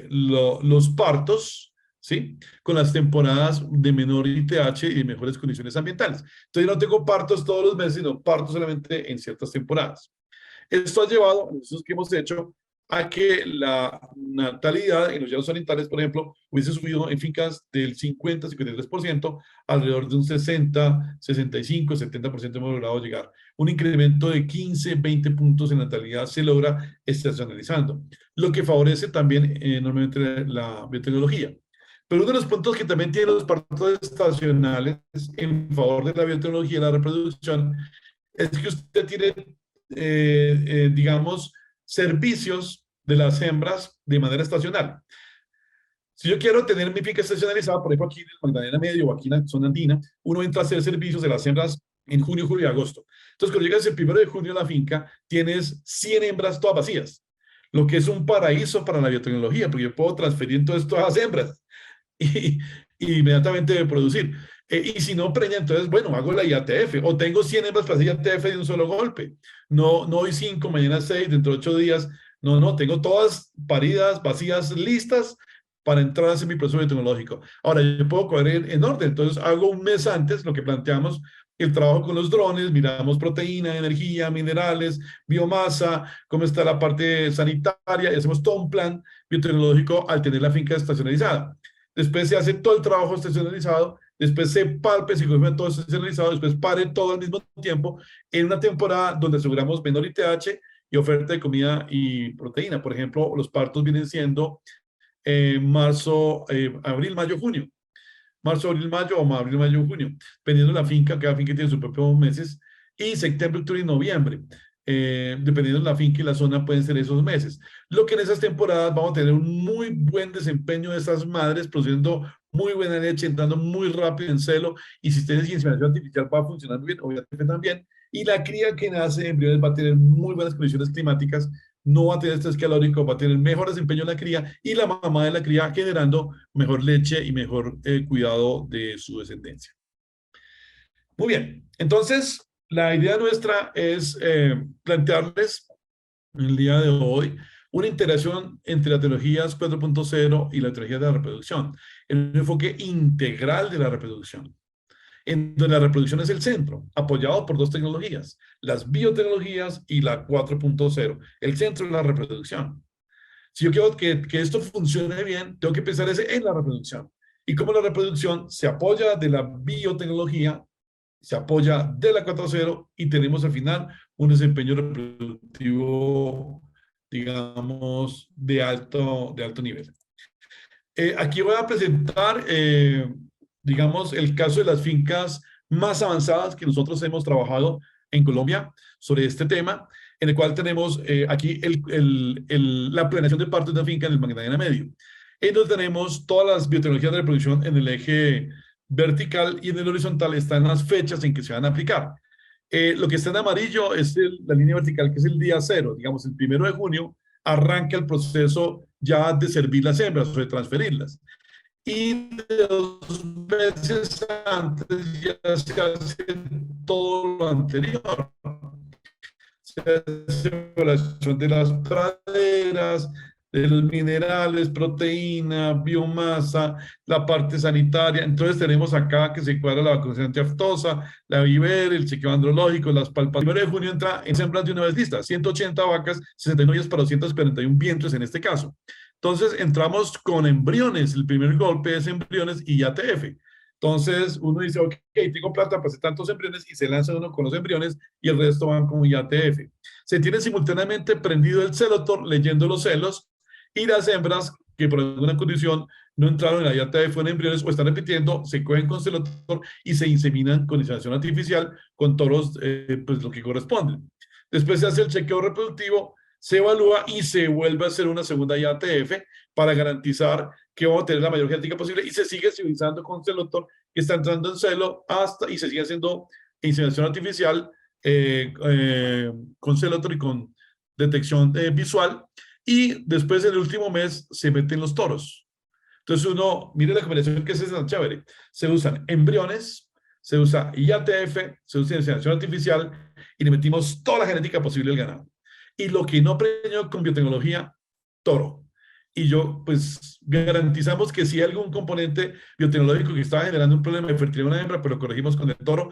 B: los partos, ¿sí? Con las temporadas de menor ITH y de mejores condiciones ambientales. Entonces, yo no tengo partos todos los meses, sino partos solamente en ciertas temporadas. Esto ha llevado, en los que hemos hecho, a que la natalidad en los llanos sanitarios, por ejemplo, hubiese subido en fincas del 50-53%, alrededor de un 60-65-70% hemos logrado llegar. Un incremento de 15-20 puntos en natalidad se logra estacionalizando, lo que favorece también enormemente la biotecnología. Pero uno de los puntos que también tienen los partos estacionales en favor de la biotecnología y la reproducción es que usted tiene digamos, servicios de las hembras de manera estacional. Si yo quiero tener mi finca estacionalizada, por ejemplo, aquí en el Magdalena Medio o aquí en la zona andina, uno entra a hacer servicios de las hembras en junio, julio y agosto. Entonces, cuando llegas el 1 de junio a la finca, tienes 100 hembras todas vacías, lo que es un paraíso para la biotecnología, porque yo puedo transferir todo esto a las hembras y, y inmediatamente producir. Y si no preña, entonces, bueno, hago la IATF, o tengo 100 hembras para hacer IATF de un solo golpe. No, no hoy 5, mañana 6, dentro de 8 días. No, no, tengo todas paridas, vacías, listas para entrar a hacer mi proceso tecnológico. Ahora, yo puedo correr en orden, entonces hago un mes antes lo que planteamos el trabajo con los drones, miramos proteína, energía, minerales, biomasa, cómo está la parte sanitaria, y hacemos todo un plan biotecnológico al tener la finca estacionalizada. Después se hace todo el trabajo estacionalizado, después se palpe, se confirma todo estacionalizado, después pare todo al mismo tiempo en una temporada donde aseguramos menor ITH y oferta de comida y proteína. Por ejemplo, los partos vienen siendo marzo, abril, mayo, junio. Marzo, abril, mayo o abril, mayo, junio, dependiendo de la finca, cada finca tiene sus propios meses, y septiembre, octubre y noviembre. Dependiendo de la finca y la zona, pueden ser esos meses. Lo que en esas temporadas vamos a tener un muy buen desempeño de estas madres, produciendo muy buena leche, entrando muy rápido en celo, y si tienes inseminación artificial va a funcionar muy bien, obviamente también. Y la cría que nace de embriones va a tener muy buenas condiciones climáticas, no va a tener estrés calórico, va a tener mejor desempeño en la cría, y la mamá de la cría generando mejor leche y mejor cuidado de su descendencia. Muy bien, entonces la idea nuestra es plantearles el día de hoy una integración entre las tecnologías 4.0 y la tecnología de la reproducción, en un enfoque integral de la reproducción, en donde la reproducción es el centro, apoyado por dos tecnologías, las biotecnologías y la 4.0, el centro de la reproducción. Si yo quiero que esto funcione bien, tengo que pensar en la reproducción. Y cómo la reproducción se apoya de la biotecnología, se apoya de la 4.0 y tenemos al final un desempeño reproductivo, digamos, de alto nivel. Aquí voy a presentar, digamos, el caso de las fincas más avanzadas que nosotros hemos trabajado en Colombia sobre este tema, en el cual tenemos aquí la planeación de partos de una finca en el Magdalena Medio. En donde tenemos todas las biotecnologías de reproducción en el eje vertical, y en el horizontal están las fechas en que se van a aplicar. Lo que está en amarillo es la línea vertical, que es el día cero, digamos, el 1 de junio arranca el proceso ya de servir las hembras o de transferirlas. Y 2 meses antes ya se hace todo lo anterior. Se hace evaluación de las praderas, de los minerales, proteína, biomasa, la parte sanitaria. Entonces tenemos acá que se cuadra la vacunación antiaftosa, la viver, el chequeo andrológico, las palpaciones. El 1 de junio entra en hembras de una vez listas, 180 vacas, 69 días para 241 vientres en este caso. Entonces entramos con embriones, el primer golpe es embriones y ATF. Entonces uno dice, ok, tengo plata para hacer tantos embriones, y se lanza uno con los embriones y el resto van como IATF. Se tiene simultáneamente prendido el celotor leyendo los celos, y las hembras que por alguna condición no entraron en la IATF en embriones o están repitiendo, se cogen con celotor y se inseminan con inseminación artificial con toros, pues lo que corresponde. Después se hace el chequeo reproductivo, se evalúa y se vuelve a hacer una segunda IATF para garantizar que vamos a tener la mayor genética posible, y se sigue civilizando con celotor que está entrando en celo hasta, y se sigue haciendo inseminación artificial con celotor y con detección visual, y después en el último mes se meten los toros. Entonces uno, mire la combinación que es tan chévere, se usan embriones, se usa IATF, se usa inseminación artificial, y le metimos toda la genética posible al ganado. Y lo que no preñó con biotecnología, toro. Y yo, pues, garantizamos que si hay algún componente biotecnológico que estaba generando un problema de fertilidad en una hembra, pero lo corregimos con el toro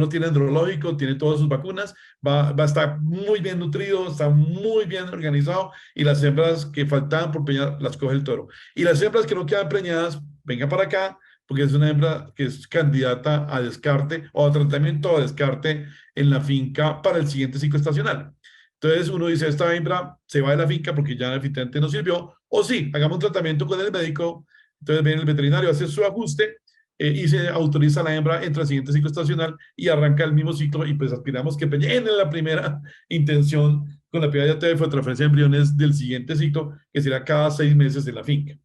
B: tiene andrológico, tiene todas sus vacunas, va a estar muy bien nutrido, está muy bien organizado, y las hembras que faltaban por preñar las coge el toro. Y las hembras que no quedan preñadas, venga para acá, porque es una hembra que es candidata a descarte o a tratamiento o a descarte en la finca para el siguiente ciclo estacional. Entonces uno dice, esta hembra se va de la finca porque ya definitivamente no sirvió, o sí, hagamos un tratamiento con el médico. Entonces viene el veterinario, hace su ajuste y se autoriza a la hembra, entra al siguiente ciclo estacional y arranca el mismo ciclo, y pues aspiramos que en la primera intención con la PIA de transferencia de embriones del siguiente ciclo, que será cada 6 meses de la finca.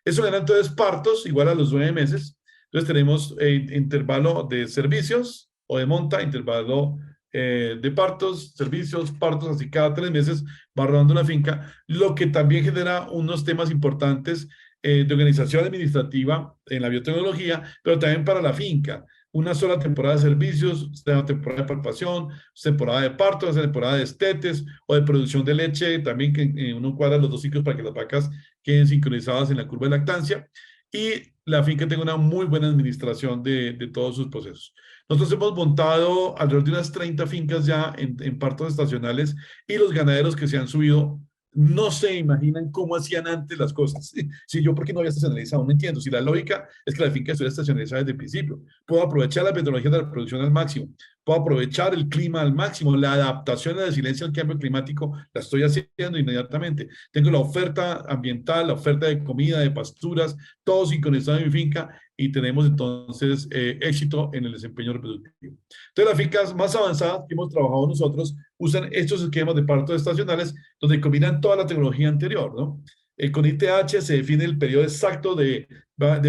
B: Eso era entonces partos igual a los 9 meses. Entonces tenemos intervalo de servicios o de monta, intervalo de partos, servicios, partos, así cada 3 meses va rodando la finca, lo que también genera unos temas importantes de organización administrativa en la biotecnología, pero también para la finca. Una sola temporada de servicios, una temporada de palpación, temporada de parto, una temporada de estetes o de producción de leche, también que uno cuadra los 2 ciclos para que las vacas queden sincronizadas en la curva de lactancia, y la finca tenga una muy buena administración de todos sus procesos. Nosotros hemos montado alrededor de unas 30 fincas ya en partos estacionales y los ganaderos que se han subido no se imaginan cómo hacían antes las cosas. Si yo, ¿por qué no había estacionalizado? No entiendo. Si la lógica es que la finca estuviera estacionalizada desde el principio. Puedo aprovechar las metodologías de la producción al máximo. Puedo aprovechar el clima al máximo. La adaptación a la resiliencia al cambio climático la estoy haciendo inmediatamente. Tengo la oferta ambiental, la oferta de comida, de pasturas, todo sincronizado en mi finca y tenemos entonces éxito en el desempeño reproductivo. Entonces, las fincas más avanzadas que hemos trabajado nosotros usan estos esquemas de partos estacionales donde combinan toda la tecnología anterior, ¿no? Con ITH se define el periodo exacto de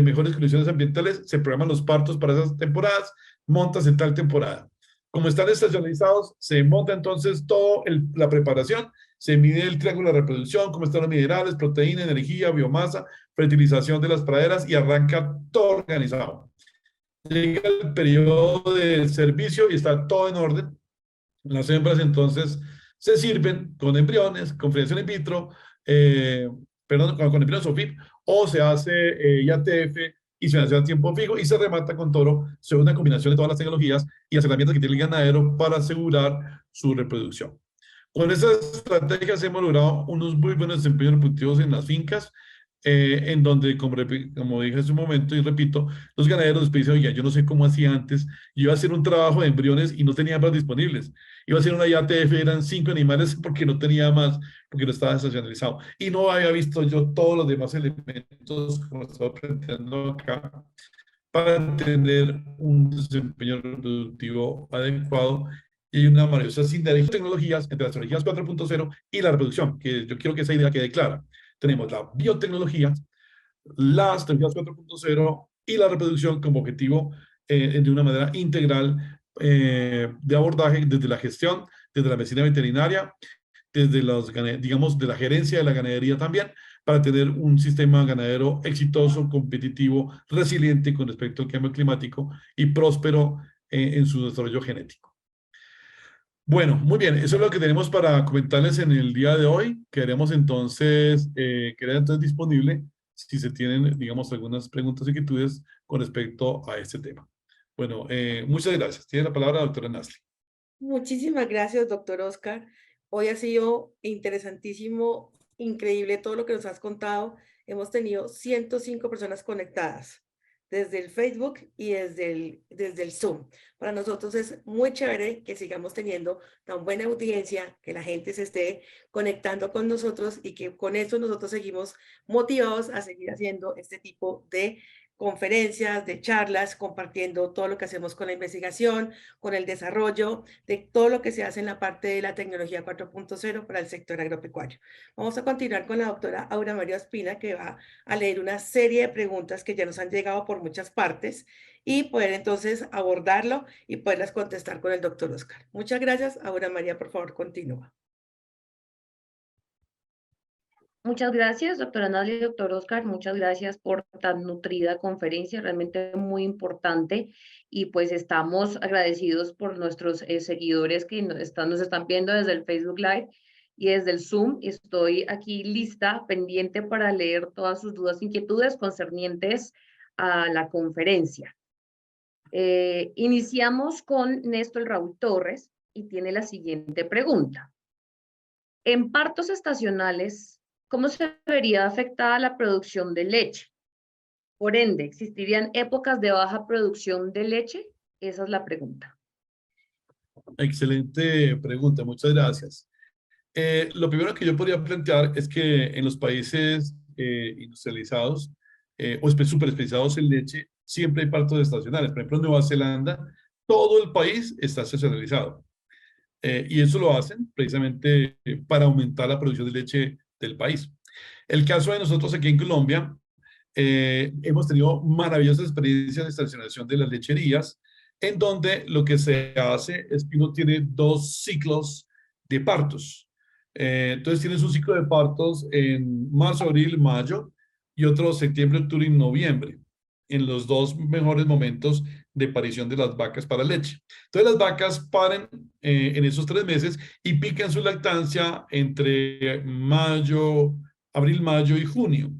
B: mejores condiciones ambientales, se programan los partos para esas temporadas, montas en tal temporada. Como están estacionalizados, se monta entonces toda la preparación, se mide el triángulo de reproducción, cómo están los minerales, proteína, energía, biomasa, fertilización de las praderas y arranca todo organizado. Llega el periodo de servicio y está todo en orden. Las hembras entonces se sirven con embriones, con fecundación in vitro, eh, perdón, con embriones OFIP, o se hace IATF y se hace a tiempo fijo y se remata con toro, según una combinación de todas las tecnologías y las herramientas que tiene el ganadero para asegurar su reproducción. Con esas estrategias hemos logrado unos muy buenos desempeños reproductivos en las fincas, en donde, como dije hace un momento y repito, los ganaderos después dicen, oye, yo no sé cómo hacía antes, yo iba a hacer un trabajo de embriones y no tenía hembras disponibles. Iba a hacer una IATF, eran 5 animales porque no tenía más, porque no estaba estacionalizado. Y no había visto yo todos los demás elementos, como estaba planteando acá, para tener un desempeño reproductivo adecuado y hay una maravillosa sinergia de tecnologías entre las tecnologías 4.0 y la reproducción, que yo quiero que esa idea quede clara. Tenemos la biotecnología, las tecnologías 4.0 y la reproducción como objetivo de una manera integral de abordaje desde la gestión, desde la medicina veterinaria, desde los, digamos, de la gerencia de la ganadería también, para tener un sistema ganadero exitoso, competitivo, resiliente con respecto al cambio climático y próspero en su desarrollo genético. Bueno, muy bien, eso es lo que tenemos para comentarles en el día de hoy. Queremos entonces, queda entonces disponible si se tienen, digamos, algunas preguntas o inquietudes con respecto a este tema. Bueno, muchas gracias. Tiene la palabra la doctora Nasli.
A: Muchísimas gracias, doctor Oscar. Hoy ha sido interesantísimo, increíble todo lo que nos has contado. Hemos tenido 105 personas conectadas desde el Facebook y desde el Zoom. Para nosotros es muy chévere que sigamos teniendo tan buena audiencia, que la gente se esté conectando con nosotros y que con eso nosotros seguimos motivados a seguir haciendo este tipo de conferencias, de charlas, compartiendo todo lo que hacemos con la investigación, con el desarrollo de todo lo que se hace en la parte de la tecnología 4.0 para el sector agropecuario. Vamos a continuar con la doctora Aura María Ospina, que va a leer una serie de preguntas que ya nos han llegado por muchas partes y poder entonces abordarlo y poderlas contestar con el doctor Oscar. Muchas gracias. Aura María, por favor, continúa.
C: Muchas gracias, doctora Nadia y doctor Oscar. Muchas gracias por tan nutrida conferencia, realmente muy importante. Y pues estamos agradecidos por nuestros seguidores que nos están viendo desde el Facebook Live y desde el Zoom. Y estoy aquí lista, pendiente para leer todas sus dudas, inquietudes concernientes a la conferencia. Iniciamos con Néstor Raúl Torres y tiene la siguiente pregunta. En partos estacionales, ¿cómo se vería afectada la producción de leche? Por ende, ¿existirían épocas de baja producción de leche? Esa es la pregunta.
B: Excelente pregunta, muchas gracias. Lo primero que yo podría plantear es que en los países industrializados o super especializados en leche, siempre hay partos estacionales. Por ejemplo, en Nueva Zelanda, todo el país está estacionalizado. Y eso lo hacen precisamente para aumentar la producción de leche del país. El caso de nosotros aquí en Colombia, hemos tenido maravillosas experiencias de estacionalización de las lecherías, en donde lo que se hace es que uno tiene 2 ciclos de partos. Entonces tienes un ciclo de partos en marzo, abril, mayo y otro septiembre, octubre y noviembre, en los 2 mejores momentos de aparición de las vacas para leche. Entonces las vacas paren en esos 3 meses y pican su lactancia entre mayo, abril, mayo y junio.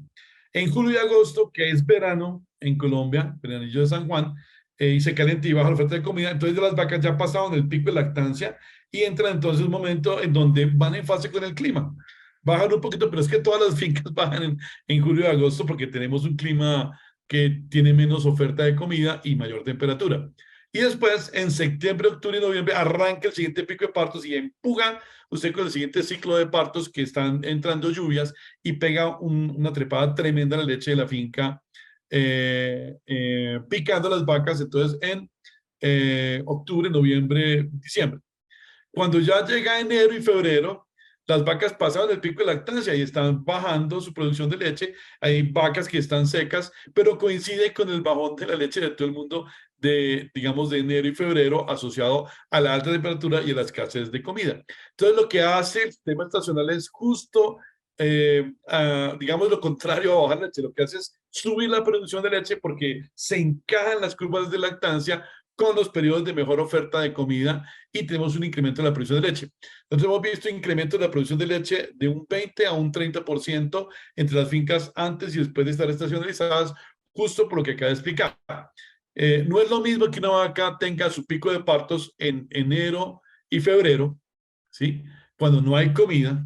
B: En julio y agosto, que es verano en Colombia, veranillo de San Juan, y se calienta y baja la oferta de comida, entonces las vacas ya pasaron el pico de lactancia y entran entonces un momento en donde van en fase con el clima. Bajan un poquito, pero es que todas las fincas bajan en julio y agosto porque tenemos un clima que tiene menos oferta de comida y mayor temperatura. Y después, en septiembre, octubre y noviembre, arranca el siguiente pico de partos y empuja usted con el siguiente ciclo de partos que están entrando lluvias y pega una trepada tremenda a la leche de la finca, picando las vacas. Entonces, en octubre, noviembre, diciembre. Cuando ya llega enero y febrero, las vacas pasan el pico de lactancia y están bajando su producción de leche. Hay vacas que están secas, pero coincide con el bajón de la leche de todo el mundo de, digamos, de enero y febrero asociado a la alta temperatura y a la escasez de comida. Entonces, lo que hace el sistema estacional es justo, digamos, lo contrario a bajar leche. Lo que hace es subir la producción de leche porque se encajan las curvas de lactancia con los periodos de mejor oferta de comida y tenemos un incremento en la producción de leche. Entonces hemos visto incremento en la producción de leche de un 20 a un 30% entre las fincas antes y después de estar estacionalizadas, justo por lo que acaba de explicar. No es lo mismo que una vaca tenga su pico de partos en enero y febrero, ¿sí? Cuando no hay comida,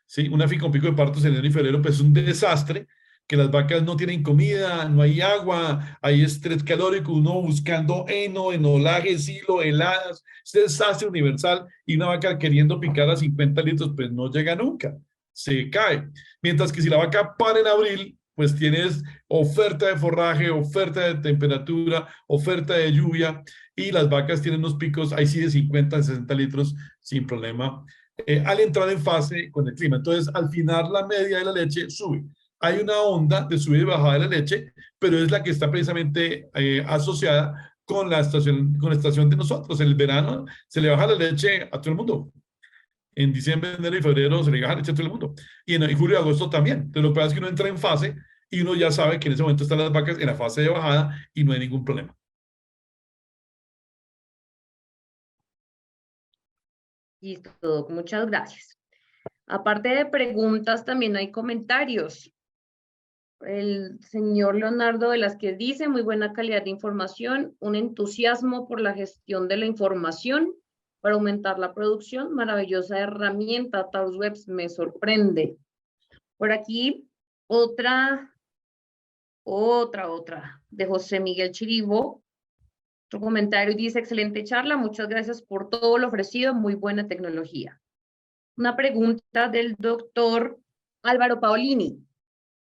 B: ¿sí? Una finca con pico de partos en enero y febrero, pues es un desastre, que las vacas no tienen comida, no hay agua, hay estrés calórico, uno buscando heno, enolaje, silo, heladas, es desastre universal y una vaca queriendo picar a 50 litros, pues no llega nunca, se cae. Mientras que si la vaca para en abril, pues tienes oferta de forraje, oferta de temperatura, oferta de lluvia y las vacas tienen unos picos, ahí sí de 50 a 60 litros sin problema, al entrar en fase con el clima. Entonces, al final la media de la leche sube. Hay una onda de subida y bajada de la leche, pero es la que está precisamente asociada con la estación de nosotros. En el verano se le baja la leche a todo el mundo. En diciembre, enero y febrero se le baja la leche a todo el mundo. Y en julio y agosto también. Entonces, lo que pasa es que uno entra en fase y uno ya sabe que en ese momento están las vacas en la fase de bajada y no hay ningún problema.
C: Listo, Doc, muchas gracias. Aparte de preguntas, también hay comentarios. El señor Leonardo Velázquez dice, muy buena calidad de información, un entusiasmo por la gestión de la información para aumentar la producción, maravillosa herramienta, Taurus Webs, me sorprende. Por aquí, otra, de José Miguel Chiribo. Otro comentario dice, excelente charla, muchas gracias por todo lo ofrecido, muy buena tecnología. Una pregunta del doctor Álvaro Paolini.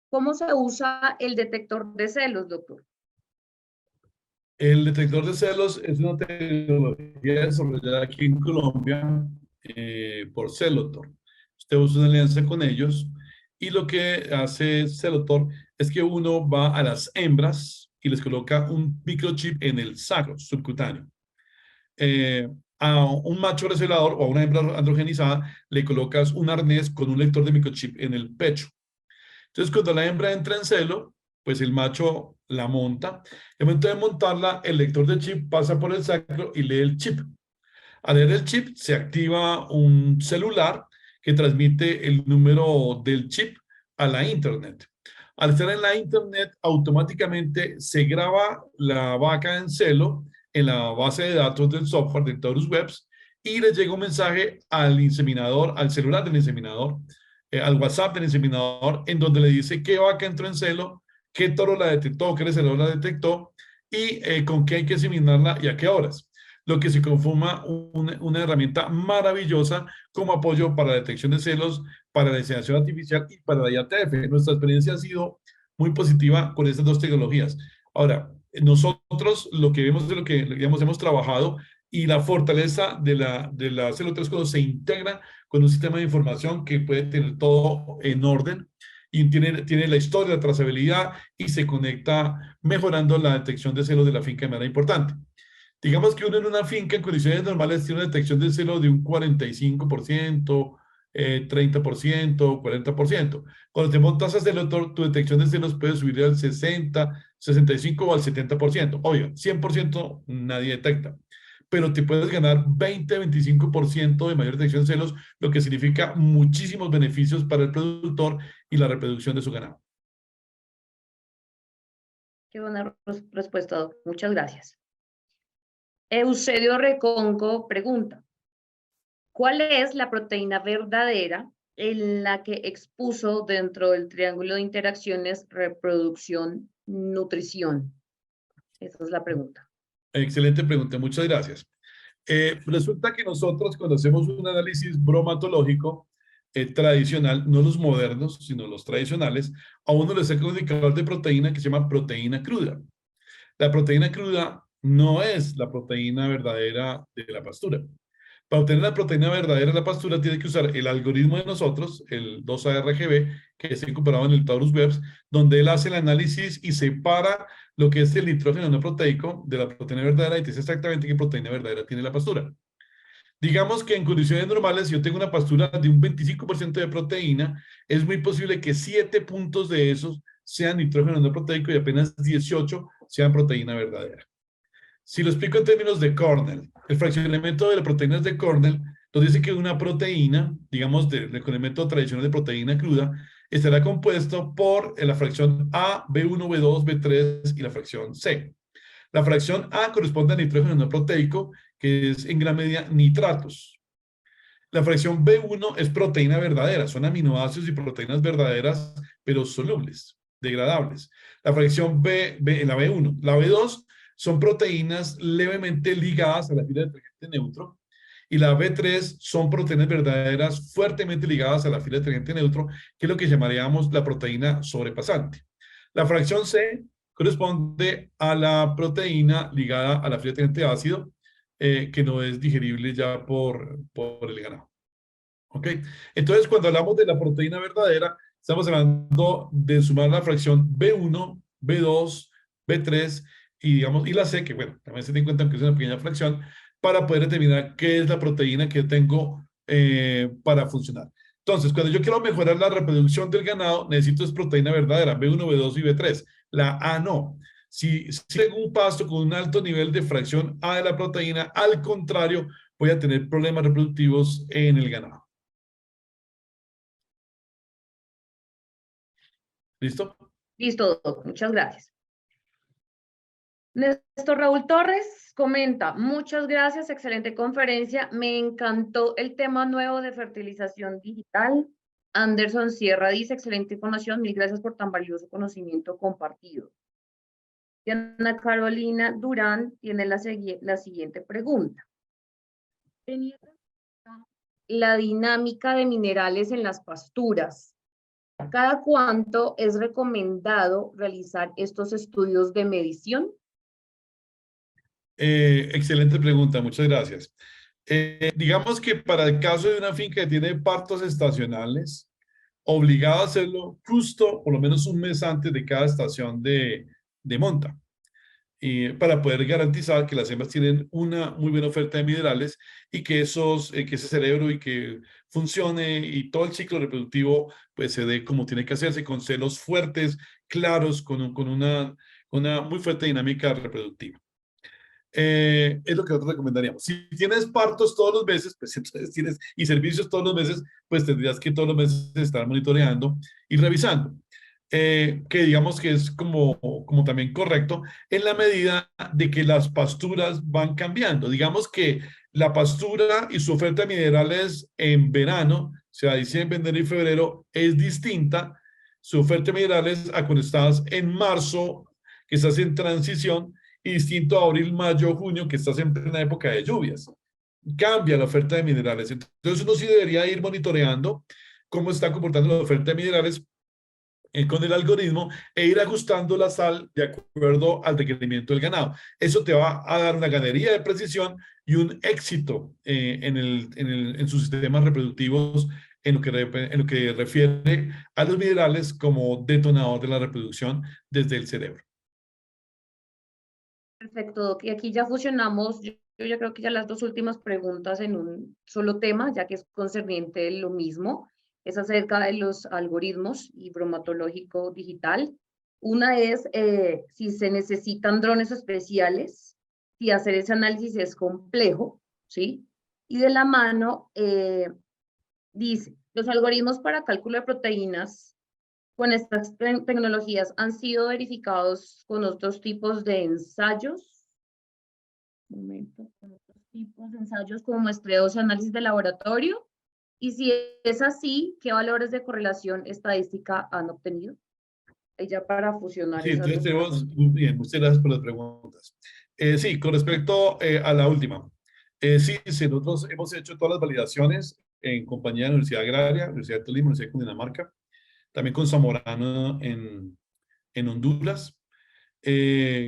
C: ¿Cómo se usa el detector de celos, doctor?
B: El detector de celos es una tecnología desarrollada aquí en Colombia por Celotor. Usted usa una alianza con ellos y lo que hace Celotor es que uno va a las hembras y les coloca un microchip en el sacro subcutáneo. A un macho recelador o a una hembra androgenizada le colocas un arnés con un lector de microchip en el pecho. Entonces, cuando la hembra entra en celo, pues el macho la monta. En el momento de montarla, el lector de chip pasa por el sacro y lee el chip. Al leer el chip, se activa un celular que transmite el número del chip a la internet. Al estar en la internet, automáticamente se graba la vaca en celo en la base de datos del software de Taurus Webs y le llega un mensaje al inseminador, al celular del inseminador, al WhatsApp del inseminador, en donde le dice qué vaca entró en celo, qué toro la detectó, qué receptor la detectó y con qué hay que inseminarla y a qué horas. Lo que se conforma una herramienta maravillosa como apoyo para la detección de celos, para la inseminación artificial y para la IATF. Nuestra experiencia ha sido muy positiva con estas dos tecnologías. Ahora, nosotros lo que vemos es lo que, digamos, hemos trabajado y la fortaleza de la Celo 3 cuando se integra con un sistema de información que puede tener todo en orden y tiene la historia, la trazabilidad y se conecta mejorando la detección de celos de la finca de manera importante. Digamos que uno en una finca en condiciones normales tiene una detección de celo de un 45%, 30%, 40%. Cuando te montas a Celotor, tu detección de celos puede subir al 60, 65 o al 70%. Obvio, 100% nadie detecta, pero te puedes ganar 20, 25% de mayor detección de celos, lo que significa muchísimos beneficios para el productor y la reproducción de su ganado.
C: Qué buena respuesta, Doc. Muchas gracias. Eusebio Reconco pregunta, ¿cuál es la proteína verdadera en la que expuso dentro del triángulo de interacciones reproducción-nutrición? Esa es la pregunta.
B: Excelente pregunta, muchas gracias. Resulta que nosotros cuando hacemos un análisis bromatológico tradicional, no los modernos, sino los tradicionales, a uno le saca un indicador de proteína que se llama proteína cruda. La proteína cruda no es la proteína verdadera de la pastura. Para obtener la proteína verdadera de la pastura tiene que usar el algoritmo de nosotros, el 2ARGB, que está incorporado en el Taurus Webs, donde él hace el análisis y separa lo que es el nitrógeno no proteico de la proteína verdadera y te dice exactamente qué proteína verdadera tiene la pastura. Digamos que en condiciones normales, si yo tengo una pastura de un 25% de proteína, es muy posible que 7 puntos de esos sean nitrógeno no proteico y apenas 18 sean proteína verdadera. Si lo explico en términos de Cornell, el fraccionamiento de las proteínas de Cornell nos dice que una proteína, digamos, del fraccionamiento tradicional de proteína cruda, estará compuesto por la fracción A, B1, B2, B3 y la fracción C. La fracción A corresponde al nitrógeno no proteico, que es en gran medida nitratos. La fracción B1 es proteína verdadera, son aminoácidos y proteínas verdaderas, pero solubles, degradables. La fracción la B1. La B2 son proteínas levemente ligadas a la fila detergente neutro. Y la B3 son proteínas verdaderas fuertemente ligadas a la fila detergente neutro, que es lo que llamaríamos la proteína sobrepasante. La fracción C corresponde a la proteína ligada a la fila detergente ácido, que no es digerible ya por el ganado. ¿Ok? Entonces, cuando hablamos de la proteína verdadera, estamos hablando de sumar la fracción B1, B2, B3 y, digamos, y la C, que bueno, también se tiene en cuenta que es una pequeña fracción, para poder determinar qué es la proteína que tengo para funcionar. Entonces, cuando yo quiero mejorar la reproducción del ganado, necesito es proteína verdadera, B1, B2 y B3. La A no. Si tengo un pasto con un alto nivel de fracción A de la proteína, al contrario, voy a tener problemas reproductivos en el ganado. ¿Listo?
C: Listo, Doc, muchas gracias. Néstor Raúl Torres comenta, muchas gracias, excelente conferencia, me encantó el tema nuevo de fertilización digital. Anderson Sierra dice, excelente información, mil gracias por tan valioso conocimiento compartido. Y Ana Carolina Durán tiene la siguiente pregunta. La dinámica de minerales en las pasturas. ¿Cada cuánto es recomendado realizar estos estudios de medición?
B: Excelente pregunta, muchas gracias. Digamos que para el caso de una finca que tiene partos estacionales, obligado a hacerlo justo por lo menos un mes antes de cada estación de monta, para poder garantizar que las hembras tienen una muy buena oferta de minerales y que, que ese cerebro y que funcione y todo el ciclo reproductivo pues se dé como tiene que hacerse, con celos fuertes, claros, con una muy fuerte dinámica reproductiva. Es lo que nosotros recomendaríamos. Si tienes partos todos los meses, pues entonces tienes, y servicios todos los meses, pues tendrías que todos los meses estar monitoreando y revisando. Que digamos que es como también correcto en la medida de que las pasturas van cambiando. Digamos que la pastura y su oferta de minerales en verano, o sea, diciembre, enero y febrero, es distinta su oferta de minerales a cuando estás en marzo, que estás en transición, y distinto a abril, mayo, junio, que estás en plena época de lluvias. Cambia la oferta de minerales. Entonces uno sí debería ir monitoreando cómo está comportando la oferta de minerales con el algoritmo e ir ajustando la sal de acuerdo al requerimiento del ganado. Eso te va a dar una ganadería de precisión y un éxito en sus sistemas reproductivos en lo que refiere a los minerales como detonador de la reproducción desde el cerebro.
C: Perfecto, Doc. Y aquí ya fusionamos, yo ya creo que ya las dos últimas preguntas en un solo tema, ya que es concerniente lo mismo, es acerca de los algoritmos y bromatológico digital. Una es si se necesitan drones especiales, si hacer ese análisis es complejo, ¿sí? Y de la mano dice, los algoritmos para cálculo de proteínas con estas tecnologías han sido verificados con otros tipos de ensayos. Momento, con otros tipos de ensayos como muestreos y análisis de laboratorio. Y si es así, ¿qué valores de correlación estadística han obtenido? Y ya para fusionar
B: Sí,
C: esas
B: entonces
C: dos
B: tenemos,
C: preguntas.
B: muy bien, muchas gracias por las preguntas. Sí, con respecto a la última, sí, nosotros hemos hecho todas las validaciones en compañía de la Universidad Agraria, Universidad de Tolima, Universidad de Cundinamarca, también con Zamorano en Honduras,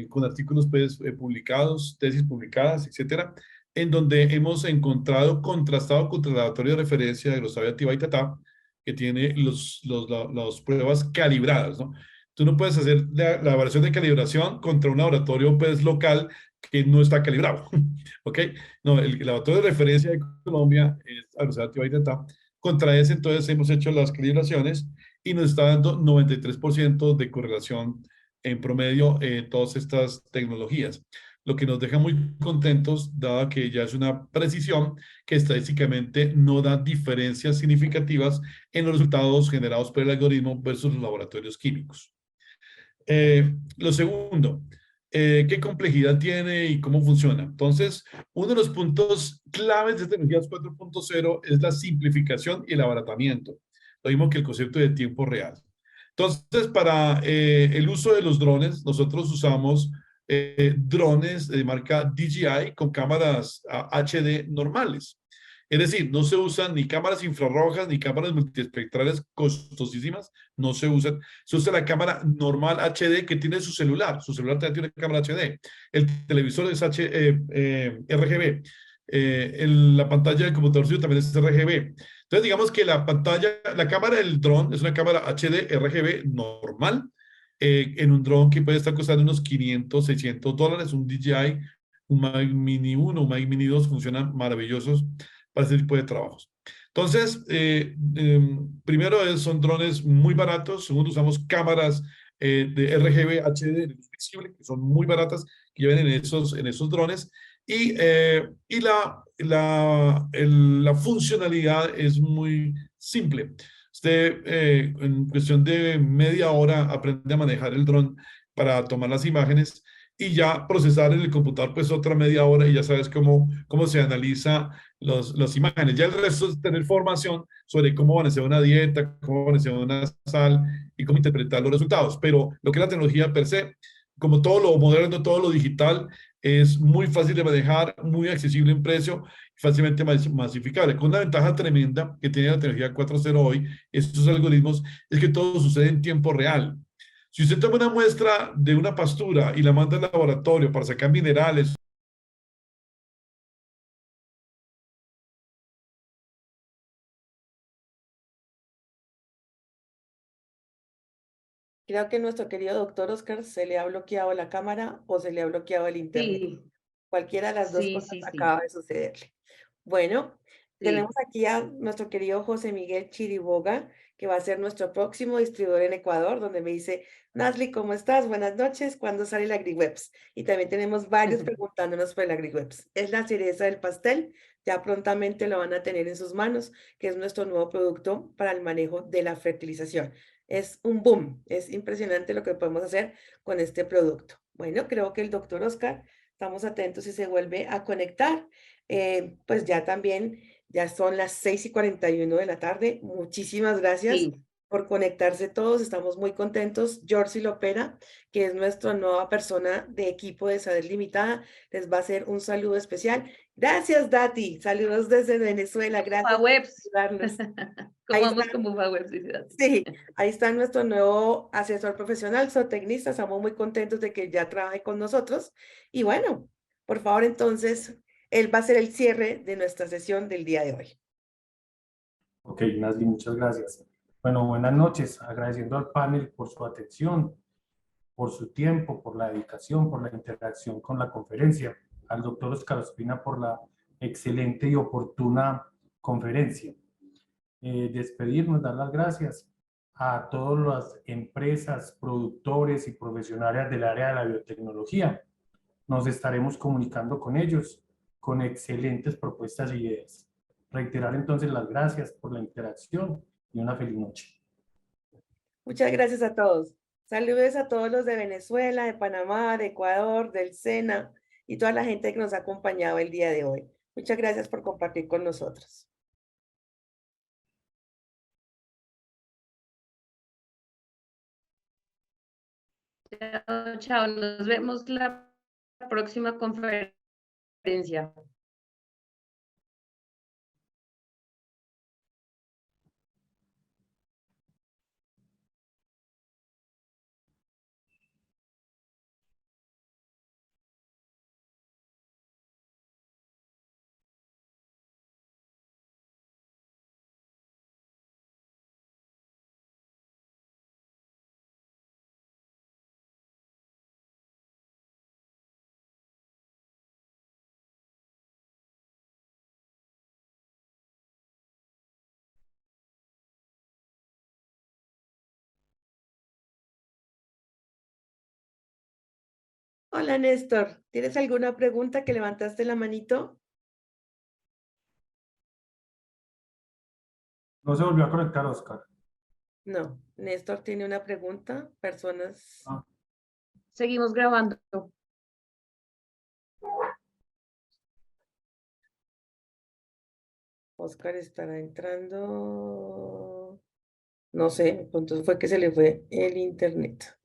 B: con artículos pues, publicados, tesis publicadas, etcétera, en donde hemos encontrado, contrastado contra el laboratorio de referencia de Grosavia Tibaitatá, que tiene las pruebas calibradas, ¿no? Tú no puedes hacer la evaluación de calibración contra un laboratorio pues, local que no está calibrado, ¿ok? No, el laboratorio de referencia de Colombia es Grosavia Tibaitatá. Contra ese, entonces, hemos hecho las calibraciones y nos está dando 93% de correlación en promedio todas estas tecnologías, lo que nos deja muy contentos, dado que ya es una precisión que estadísticamente no da diferencias significativas en los resultados generados por el algoritmo versus los laboratorios químicos. Lo segundo, ¿qué complejidad tiene y cómo funciona? Entonces, uno de los puntos claves de tecnologías 4.0 es la simplificación y el abaratamiento, lo mismo que el concepto de tiempo real. Entonces, para el uso de los drones, nosotros usamos drones de marca DJI con cámaras HD normales. Es decir, no se usan ni cámaras infrarrojas ni cámaras multiespectrales costosísimas, no se usan. Se usa la cámara normal HD que tiene su celular. Su celular también tiene cámara HD. El televisor es RGB. La pantalla del computador suyo también es RGB. Entonces, digamos que la pantalla, la cámara del dron es una cámara HD RGB normal, en un dron que puede estar costando unos 500, $600, un DJI, un Mavic Mini 1, un Mavic Mini 2 funcionan maravillosos para ese tipo de trabajos. Entonces, primero son drones muy baratos, segundo usamos cámaras de RGB HD de luz visible, que son muy baratas, que llevan en esos drones, y la funcionalidad es muy simple. Usted en cuestión de media hora aprende a manejar el dron para tomar las imágenes y ya procesar en el computador pues otra media hora y ya sabes cómo se analiza las imágenes. Ya el resto es tener formación sobre cómo balancear una dieta, cómo balancear una sal y cómo interpretar los resultados. Pero lo que es la tecnología per se, como todo lo moderno, todo lo digital, es muy fácil de manejar, muy accesible en precio, fácilmente masificable. Con una ventaja tremenda que tiene la tecnología 4.0 hoy, estos algoritmos, es que todo sucede en tiempo real. Si usted toma una muestra de una pastura y la manda al laboratorio para sacar minerales,
A: Creo que nuestro querido doctor Oscar se le ha bloqueado la cámara o se le ha bloqueado el internet.
C: Sí,
A: Cualquiera de las dos
C: sí,
A: cosas
C: sí, sí,
A: acaba de sucederle. Bueno, tenemos
C: sí.
A: aquí a nuestro querido José Miguel Chiriboga, que va a ser nuestro próximo distribuidor en Ecuador, donde me dice, Nasli, ¿cómo estás? Buenas noches, ¿cuándo sale el AgriWebs? Y también tenemos varios preguntándonos por el AgriWebs. Es la cereza del pastel, ya prontamente lo van a tener en sus manos, que es nuestro nuevo producto para el manejo de la fertilización. Es un boom, es impresionante lo que podemos hacer con este producto. Bueno, creo que el doctor Oscar, estamos atentos si se vuelve a conectar. Pues ya también, ya son las 6:41 de la tarde. Muchísimas gracias
C: Sí.
A: por conectarse todos. Estamos muy contentos. Jorsi Lopera, que es nuestra nueva persona de equipo de Saber Limitada, les va a hacer un saludo especial. Gracias, Dati. Saludos desde Venezuela. Gracias por
C: Bufawebs.
A: ayudarnos.
C: ¿Cómo
A: Ahí está.
C: vamos con Bufawebs? Dice Dati.
A: Sí, ahí está nuestro nuevo asesor profesional, zootecnista. Estamos muy contentos de que ya trabaje con nosotros. Y bueno, por favor, entonces, él va a ser el cierre de nuestra sesión del día de hoy.
D: Ok, Nasli, muchas gracias. Bueno, buenas noches. Agradeciendo al panel por su atención, por su tiempo, por la dedicación, por la interacción con la conferencia. Al doctor Oscar Ospina por la excelente y oportuna conferencia. Despedirnos, dar las gracias a todas las empresas, productores y profesionales del área de la biotecnología. Nos estaremos comunicando con ellos con excelentes propuestas e ideas. Reiterar entonces las gracias por la interacción y una feliz noche.
A: Muchas gracias a todos. Saludos a todos los de Venezuela, de Panamá, de Ecuador, del SENA. y toda la gente que nos ha acompañado el día de hoy. Muchas gracias por compartir con nosotros.
C: Chao, chao. Nos vemos la próxima conferencia.
A: Hola, Néstor. ¿Tienes alguna pregunta que levantaste la manito?
D: No se volvió a conectar, Oscar.
A: No, Néstor tiene una pregunta. Personas.
D: Ah.
C: Seguimos grabando.
A: Oscar estará entrando. No sé, entonces fue que se le fue el internet.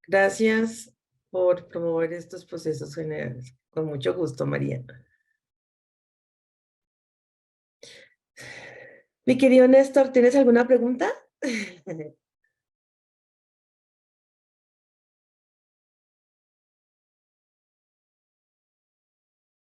A: Gracias por promover estos procesos generales. Con mucho gusto, María. Mi querido Néstor, ¿tienes alguna pregunta?